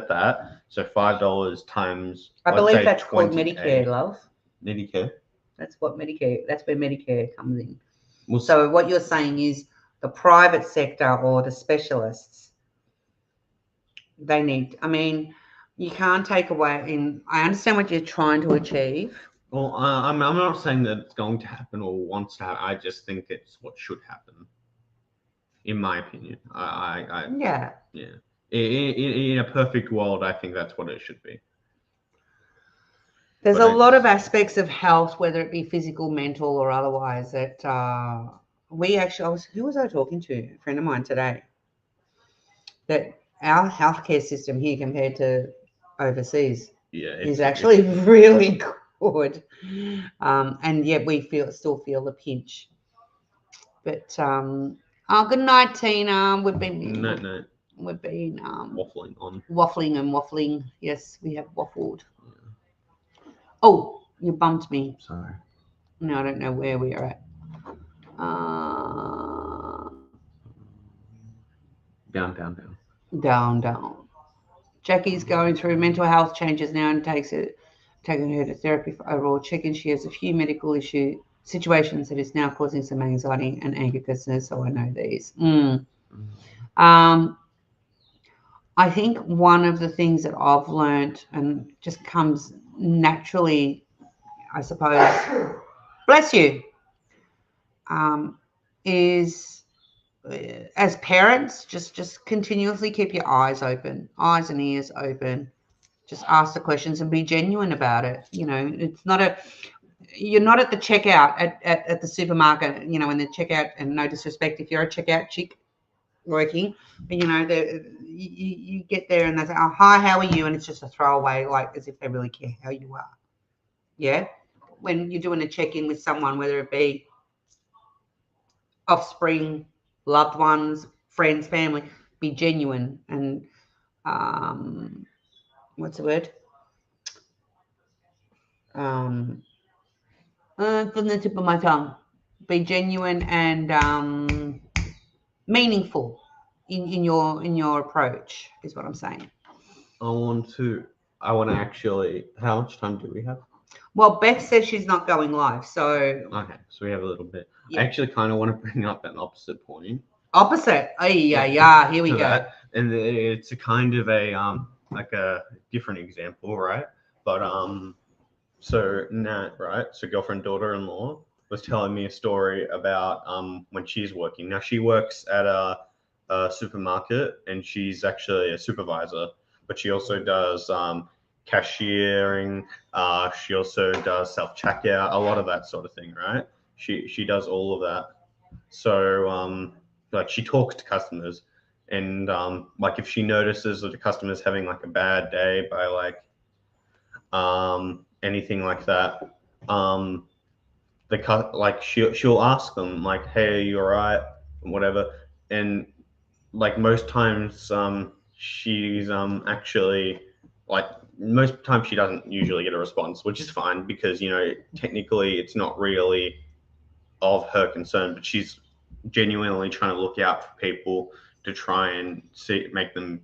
that. So $5 times, I let's believe say that's called 28. Medicare, love. Medicare. That's where Medicare comes in. Well, So what you're saying is the private sector or the specialists, they need, I mean, you can't take away I understand what you're trying to achieve. Well, I'm not saying that it's going to happen or wants to happen. I just think it's what should happen, in my opinion. Yeah. In a perfect world, I think that's what it should be. There's a lot of aspects of health, whether it be physical, mental, or otherwise, that who was I talking to? A friend of mine today. That our healthcare system here compared to overseas is actually really good. And yet we still feel the pinch. But good night, Tina. We've been waffling. Yes, we have waffled. Oh, you bumped me. Sorry. No, I don't know where we are at. Down. Jackie's going through mental health changes now and taking her to therapy for overall check-in. She has a few medical situations that is now causing some anxiety and anger concerns, so I know these. I think one of the things that I've learned and just comes naturally, I suppose, bless you, is as parents, just continuously keep your eyes and ears open. Just ask the questions and be genuine about it. You know, you're not at the checkout at the supermarket, you know, in the checkout, and no disrespect if you're a checkout chick working, but you know, you get there and they say, oh, hi, how are you? And it's just a throwaway, like as if they really care how you are. Yeah. When you're doing a check-in with someone, whether it be offspring, loved ones, friends, family, be genuine and what's the word? From the tip of my tongue. Be genuine and meaningful in your approach is what I'm saying. I want to actually, how much time do we have? Well, Beth says she's not going live, so okay, so we have a little bit. Yeah. I actually kind of want to bring up an opposite point. Opposite? Oh yeah, here we go. That. And it's a kind of a like a different example, right? But so Nat, right? So girlfriend, daughter-in-law was telling me a story about when she's working. Now she works at a supermarket and she's actually a supervisor, but she also does cashiering. She also does self-checkout, a lot of that sort of thing, right? She does all of that. So like she talks to customers, and like if she notices that the customer's having like a bad day by like anything like that, like she'll ask them like, hey, are you all right, whatever. And like most times she's actually, like most times she doesn't usually get a response, which is fine because, you know, technically it's not really of her concern, but she's genuinely trying to look out for people to try and make them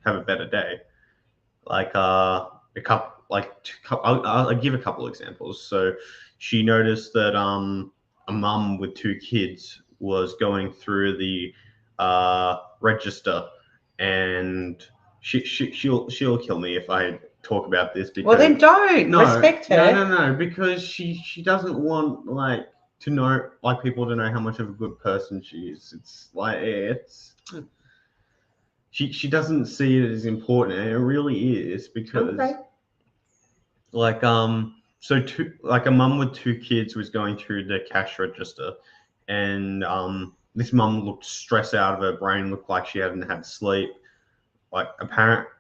have a better day. Like I'll give a couple examples. So she noticed that a mum with 2 kids was going through the register, and she'll kill me if I talk about this. Because Well, then don't. Respect her. No, because she doesn't want like to know, like, people to know how much of a good person she is. It's like she doesn't see it as important, and it really is, because Okay. like so a mum with 2 kids was going through the cash register, and this mum looked stressed out of her brain, looked like she hadn't had sleep, like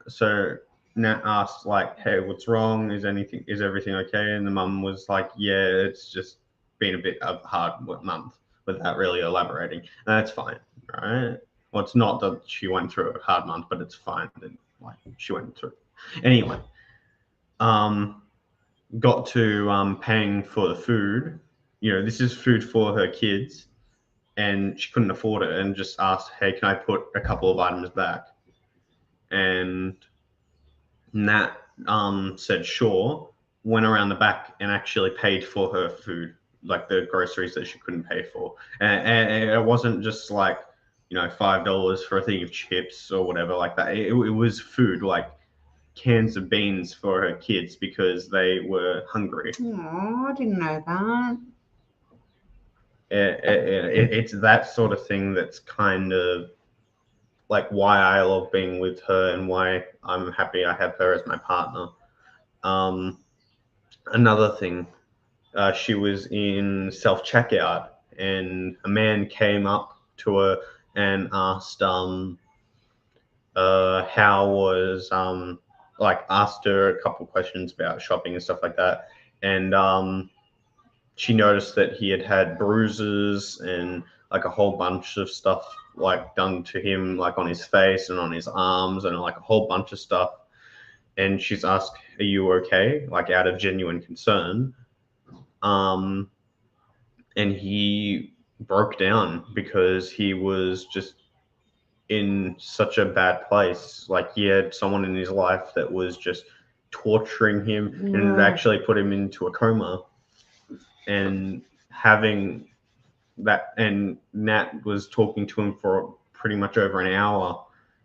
so Nat asked, like, hey, what's wrong, is everything okay? And the mum was like, yeah, it's just been a bit of a hard month, without really elaborating. And that's fine, right? Well, it's not that she went through a hard month, but it's fine that, like, she went through. Anyway, got to paying for the food. This is food for her kids, and she couldn't afford it, and just asked, hey, can I put a couple of items back? And Nat said sure, went around the back and actually paid for her food, like the groceries that she couldn't pay for. And it wasn't just like, $5 for a thing of chips or whatever like that. It was food, like cans of beans for her kids because they were hungry. Oh, I didn't know that. It's that sort of thing that's kind of like why I love being with her and why I'm happy I have her as my partner. Another thing, she was in self-checkout, and a man came up to her and asked how was asked her a couple questions about shopping and stuff like that, and she noticed that he had bruises and like a whole bunch of stuff like done to him, like on his face and on his arms, and like a whole bunch of stuff. And she's asked, are you okay? Like, out of genuine concern. And he broke down because he was just in such a bad place. Like, he had someone in his life that was just torturing him and had actually put him into a coma. And having that, and Nat was talking to him for pretty much over an hour,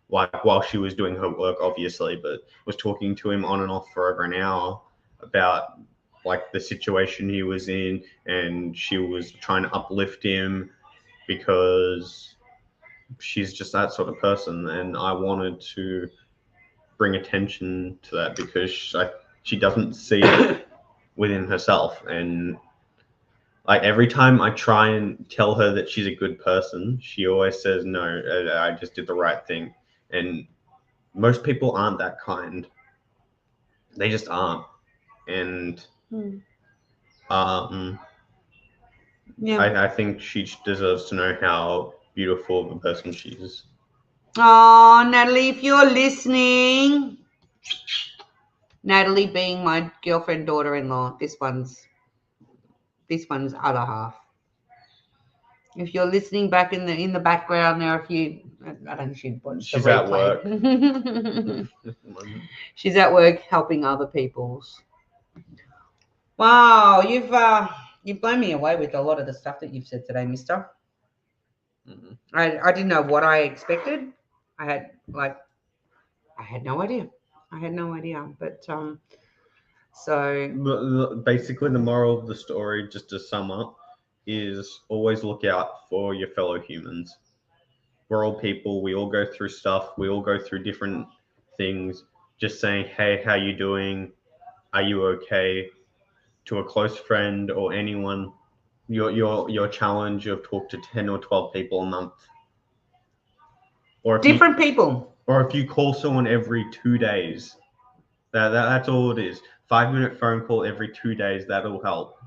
like while she was doing her work, obviously, but was talking to him on and off for over an hour about like the situation he was in, and she was trying to uplift him because she's just that sort of person. And I wanted to bring attention to that because she doesn't see it within herself. And like, every time I try and tell her that she's a good person, she always says, no, I just did the right thing. And most people aren't that kind. They just aren't. And I think she deserves to know how beautiful of a person she is. Oh, Natalie, if you're listening, Natalie being my girlfriend, daughter-in-law, this one's other half. If you're listening back in the background there, I don't know if she'd watch. She's at work. She's at work helping other people's. Wow, you've blown me away with a lot of the stuff that you've said today, mister. Mm-hmm. I didn't know what I expected. I had no idea. But so basically the moral of the story, just to sum up, is always look out for your fellow humans. We're all people. We all go through stuff. We all go through different things. Just saying, hey, how you doing? Are you okay? To a close friend or anyone, your challenge of talk to 10 or 12 people a month. Or if people. Or if you call someone every 2 days, that's all it is. 5-minute phone call every 2 days, that'll help.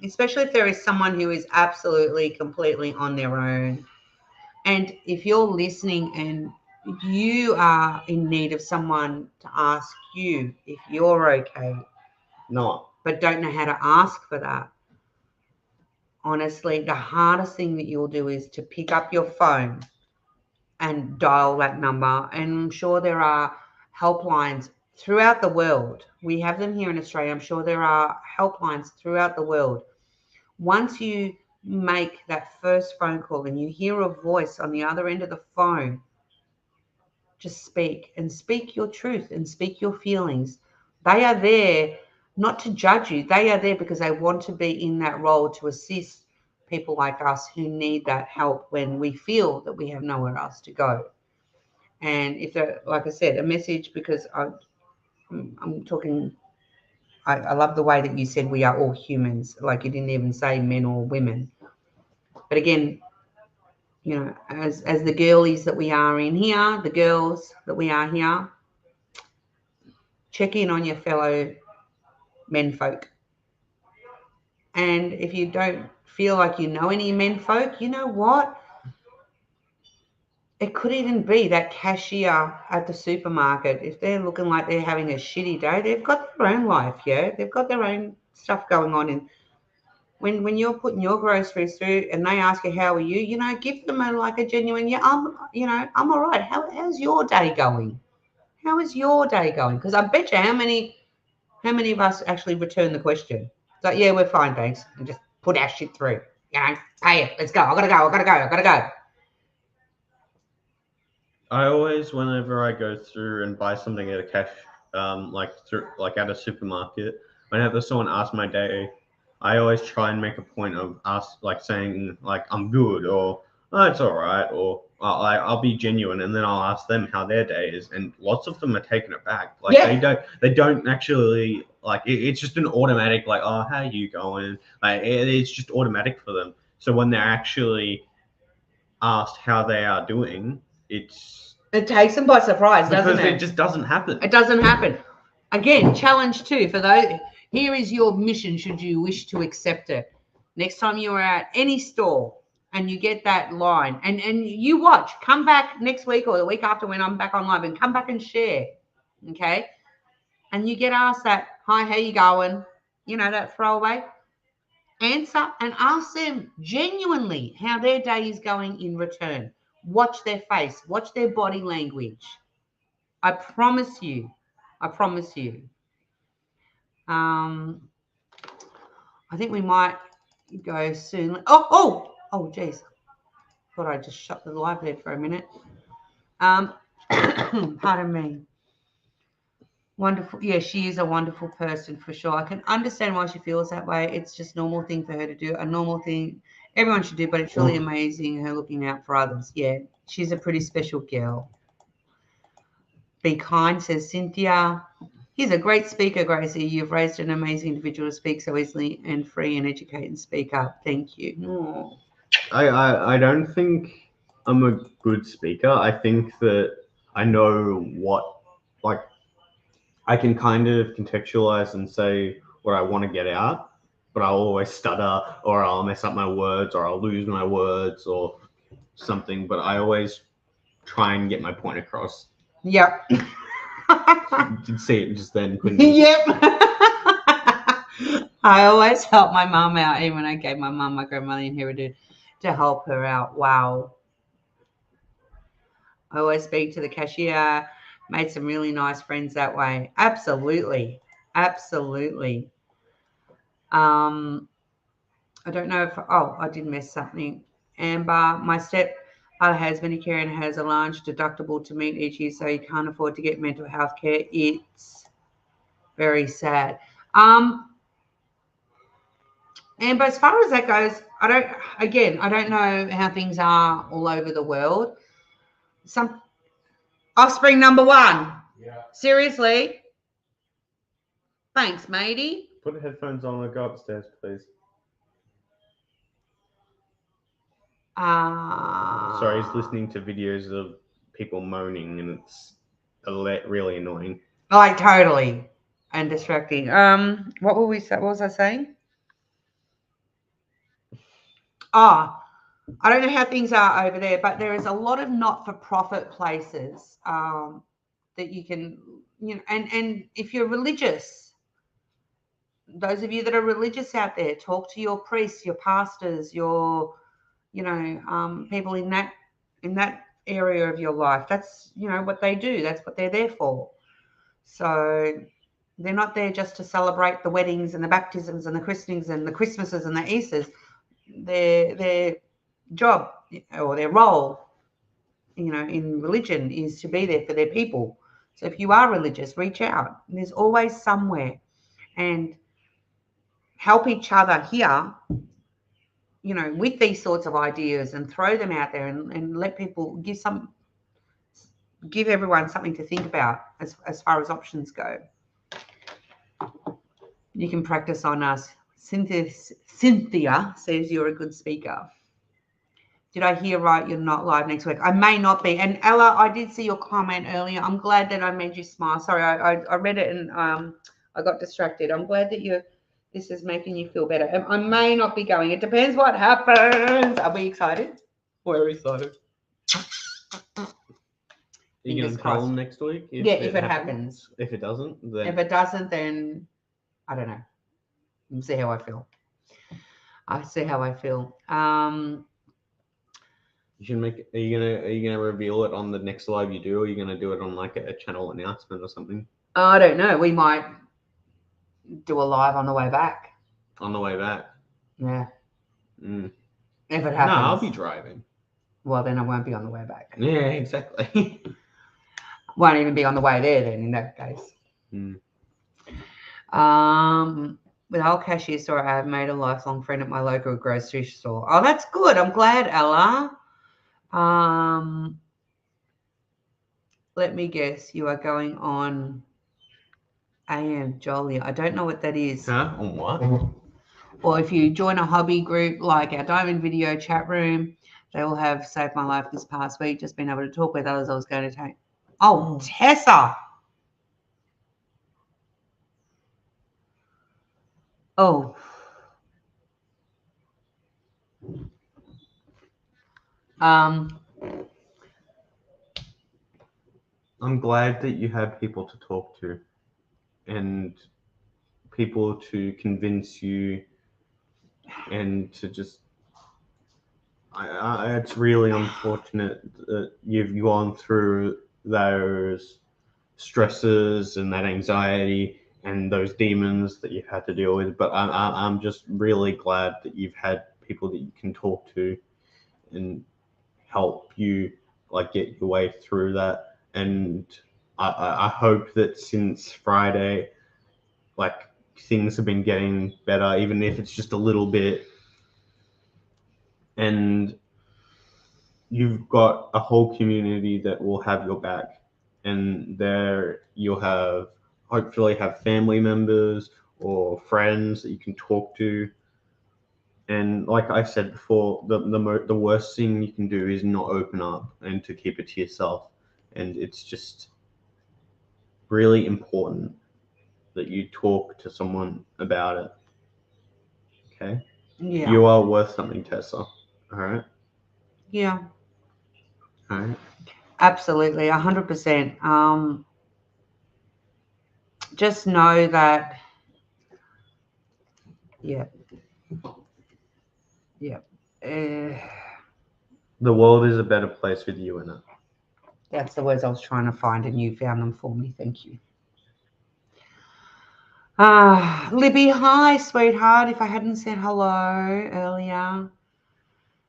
Especially if there is someone who is absolutely, completely on their own. And if you're listening and you are in need of someone to ask you if you're okay, but don't know how to ask for that, honestly, the hardest thing that you'll do is to pick up your phone and dial that number. And I'm sure there are helplines throughout the world. We have them here in Australia. I'm sure there are helplines throughout the world. Once you make that first phone call and you hear a voice on the other end of the phone, just speak, and speak your truth and speak your feelings. They are there not to judge you. They are there because they want to be in that role to assist people like us who need that help when we feel that we have nowhere else to go. And if they're, like I said, a message, because I'm talking, I love the way that you said we are all humans. Like you didn't even say men or women. But again, you know, as the girlies that we are in here, the girls that we are here, check in on your fellow menfolk. And if you don't feel like you know any menfolk, you know what? It could even be that cashier at the supermarket. If they're looking like they're having a shitty day, they've got their own life, yeah? They've got their own stuff going on. And when you're putting your groceries through and they ask you, how are you? You know, give them a genuine, yeah, I'm all right. How's your day going? How is your day going? Because I bet you how many of us actually return the question? It's like, yeah, we're fine, thanks. And just put our shit through. You know, pay it. Let's go. I gotta go. I always, whenever I go through and buy something at a cash, like at a supermarket, whenever someone asks my day, I always try and make a point of saying like I'm good, or oh, it's all right, or I'll be genuine, and then I'll ask them how their day is, and lots of them are taken aback. Like they don't actually like it's just an automatic like, oh, how are you going? Like it's just automatic for them. So when they're actually asked how they are doing, it takes them by surprise, doesn't it? Because it just doesn't happen. It doesn't happen. Again, challenge 2 for those. Here is your mission should you wish to accept it. Next time you're at any store and you get that line and you watch, come back next week or the week after when I'm back on live and come back and share, okay? And you get asked that, hi, how you going? You know, that throwaway. Answer and ask them genuinely how their day is going in return. Watch their face. Watch their body language. I promise you. I think we might go soon. Oh, geez. Thought I just shut the live there for a minute. Pardon me. Wonderful. Yeah, she is a wonderful person for sure. I can understand why she feels that way. It's just a normal thing for her to do, a normal thing everyone should do, but it's really amazing her looking out for others. Yeah, she's a pretty special girl. Be kind, says Cynthia. He's a great speaker, Gracie. You've raised an amazing individual to speak so easily and free and educate and speak up. Thank you. Oh. I don't think I'm a good speaker. I think that I know what, like, I can kind of contextualize and say what I want to get out, but I'll always stutter or I'll mess up my words or I'll lose my words or something, but I always try and get my point across. Yep. You can see it just then, couldn't you? Yep. I always help my mum out, even when I gave my mum my grandmother inherited to help her out. Wow. I always speak to the cashier, made some really nice friends that way. Absolutely. I don't know if, I did miss something. Amber, my stepfather has Medicare and has a large deductible to meet each year, so he can't afford to get mental health care. It's very sad. Amber, as far as that goes, I don't know how things are all over the world. Some Offspring number 1. Yeah. Seriously? Thanks, matey. Put the headphones on and go upstairs, please. Sorry, he's listening to videos of people moaning and it's really annoying. Like totally and distracting. What was I saying? I don't know how things are over there, but there is a lot of not-for-profit places that you can, and if you're religious, those of you that are religious out there, talk to your priests, your pastors, your, people in that area of your life. That's, what they do. That's what they're there for. So they're not there just to celebrate the weddings and the baptisms and the christenings and the Christmases and the Easters. Their job or their role in religion is to be there for their people. So if you are religious, reach out. There's always somewhere, and help each other here, with these sorts of ideas, and throw them out there, and let people give everyone something to think about as far as options go. You can practice on us. Cynthia says you're a good speaker. Did I hear right? You're not live next week. I may not be. And Ella, I did see your comment earlier. I'm glad that I made you smile. Sorry, I read it and I got distracted. I'm glad that this is making you feel better. I may not be going. It depends what happens. Are we excited? We're excited. Are you going Fingers to tell crossed. them next week? If it happens. If it doesn't, then If it doesn't, then I don't know. We'll see how I feel. I see how I feel. you should make. Are you gonna reveal it on the next live you do, or are you gonna do it on like a channel announcement or something? I don't know. We might do a live on the way back. On the way back. Yeah. Mm. If it happens. No, I'll be driving. Well, then I won't be on the way back. Yeah, exactly. Won't even be on the way there then in that case. Mm. With the whole cashier store, I have made a lifelong friend at my local grocery store. Oh, that's good. I'm glad, Ella. Let me guess. You are going on AM Jolly. I don't know what that is. Huh? On what? Or if you join a hobby group like our Diamond Video chat room, they will have saved my life this past week. Just being able to talk with others I was going to take. Oh, Tessa. Oh. I'm glad that you have people to talk to and people to convince you and to just it's really unfortunate that you've gone through those stresses and that anxiety and those demons that you've had to deal with, but I'm just really glad that you've had people that you can talk to and help you like get your way through that. And I hope that since Friday, like things have been getting better, even if it's just a little bit. And you've got a whole community that will have your back, and there you'll hopefully have family members or friends that you can talk to. And like I said before, the worst thing you can do is not open up and to keep it to yourself. And it's just really important that you talk to someone about it. Okay? Yeah. You are worth something, Tessa. All right? Yeah. All right. Absolutely, 100%. Just know that, yeah. The world is a better place with you in it. That's the words I was trying to find, and you found them for me. Thank you. Libby, hi, sweetheart. If I hadn't said hello earlier,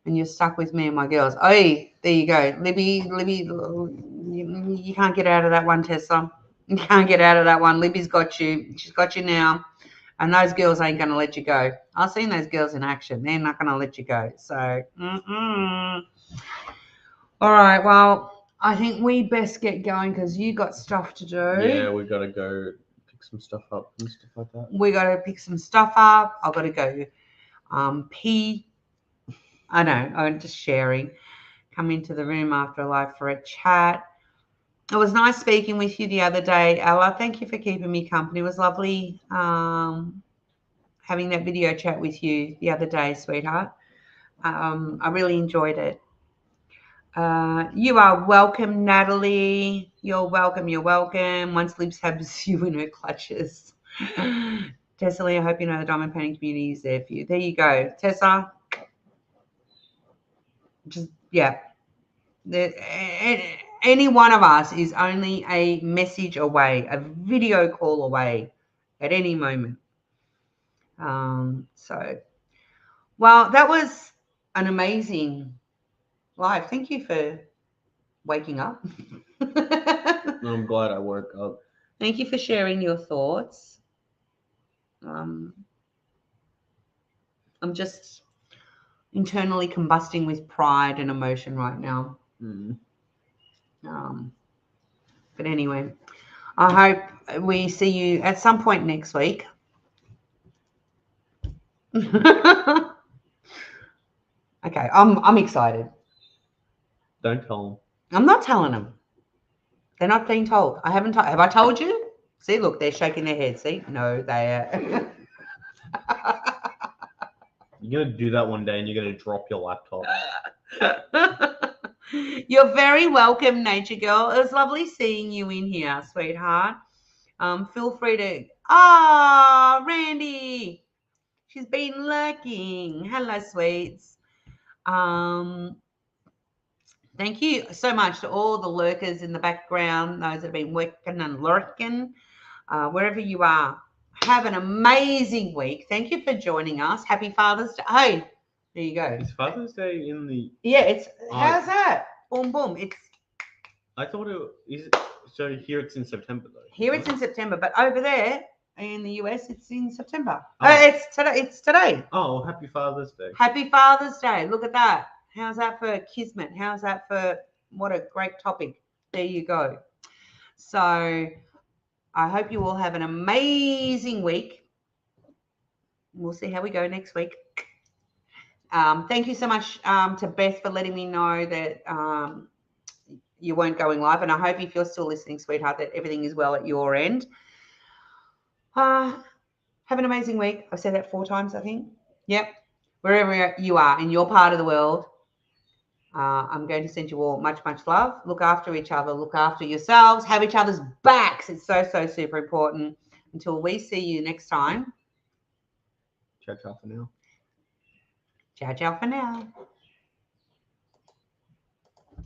and you're stuck with me and my girls. Oh, there you go. Libby, you can't get out of that one, Tessa. You can't get out of that one. Libby's got you. She's got you now. And those girls ain't going to let you go. I've seen those girls in action. They're not going to let you go. So, all right. Well, I think we best get going because you got stuff to do. Yeah, we've got to go pick some stuff up and stuff like that. We got to pick some stuff up. I've got to go pee. I know. I'm just sharing. Come into the room after live for a chat. It was nice speaking with you the other day, Ella. Thank you for keeping me company. It was lovely having that video chat with you the other day, sweetheart. I really enjoyed it. You are welcome, Natalie. You're welcome. You're welcome. Once Libs has you in her clutches. Tessa Lee, I hope you know the diamond painting community is there for you. There you go, Tessa. Just, yeah. Any one of us is only a message away, a video call away at any moment. So, well, that was an amazing live. Thank you for waking up. I'm glad I woke up. Thank you for sharing your thoughts. I'm just internally combusting with pride and emotion right now. Mm. But anyway, I hope we see you at some point next week. Okay, I'm excited. Don't tell them. I'm not telling them. They're not being told. I haven't. Have I told you? See, look, they're shaking their heads. See, no, they are. You're gonna do that one day, and you're gonna drop your laptop. You're very welcome, Nature Girl. It was lovely seeing you in here, sweetheart. Feel free to. Randy, she's been lurking. Hello, sweets. Thank you so much to all the lurkers in the background, those that have been working and lurking, wherever you are. Have an amazing week. Thank you for joining us. Happy Father's Day. Hey, there you go. Is Father's Day in the? Yeah, it's how's that? Boom, boom. It's I thought it is. So here it's in September though. here. It's in September, but over there in the US, it's in September. Oh. It's today. It's today. Oh, happy Father's Day. Happy Father's Day. Look at that. How's that for kismet? How's that for what a great topic? There you go. So I hope you all have an amazing week. We'll see how we go next week. Thank you so much to Beth for letting me know that you weren't going live. And I hope if you're still listening, sweetheart, that everything is well at your end. Have an amazing week. I've said that 4 times, I think. Yep. Wherever you are in your part of the world, I'm going to send you all much, much love. Look after each other. Look after yourselves. Have each other's backs. It's so, so super important. Until we see you next time. Ciao, ciao for now. Ciao, ciao for now.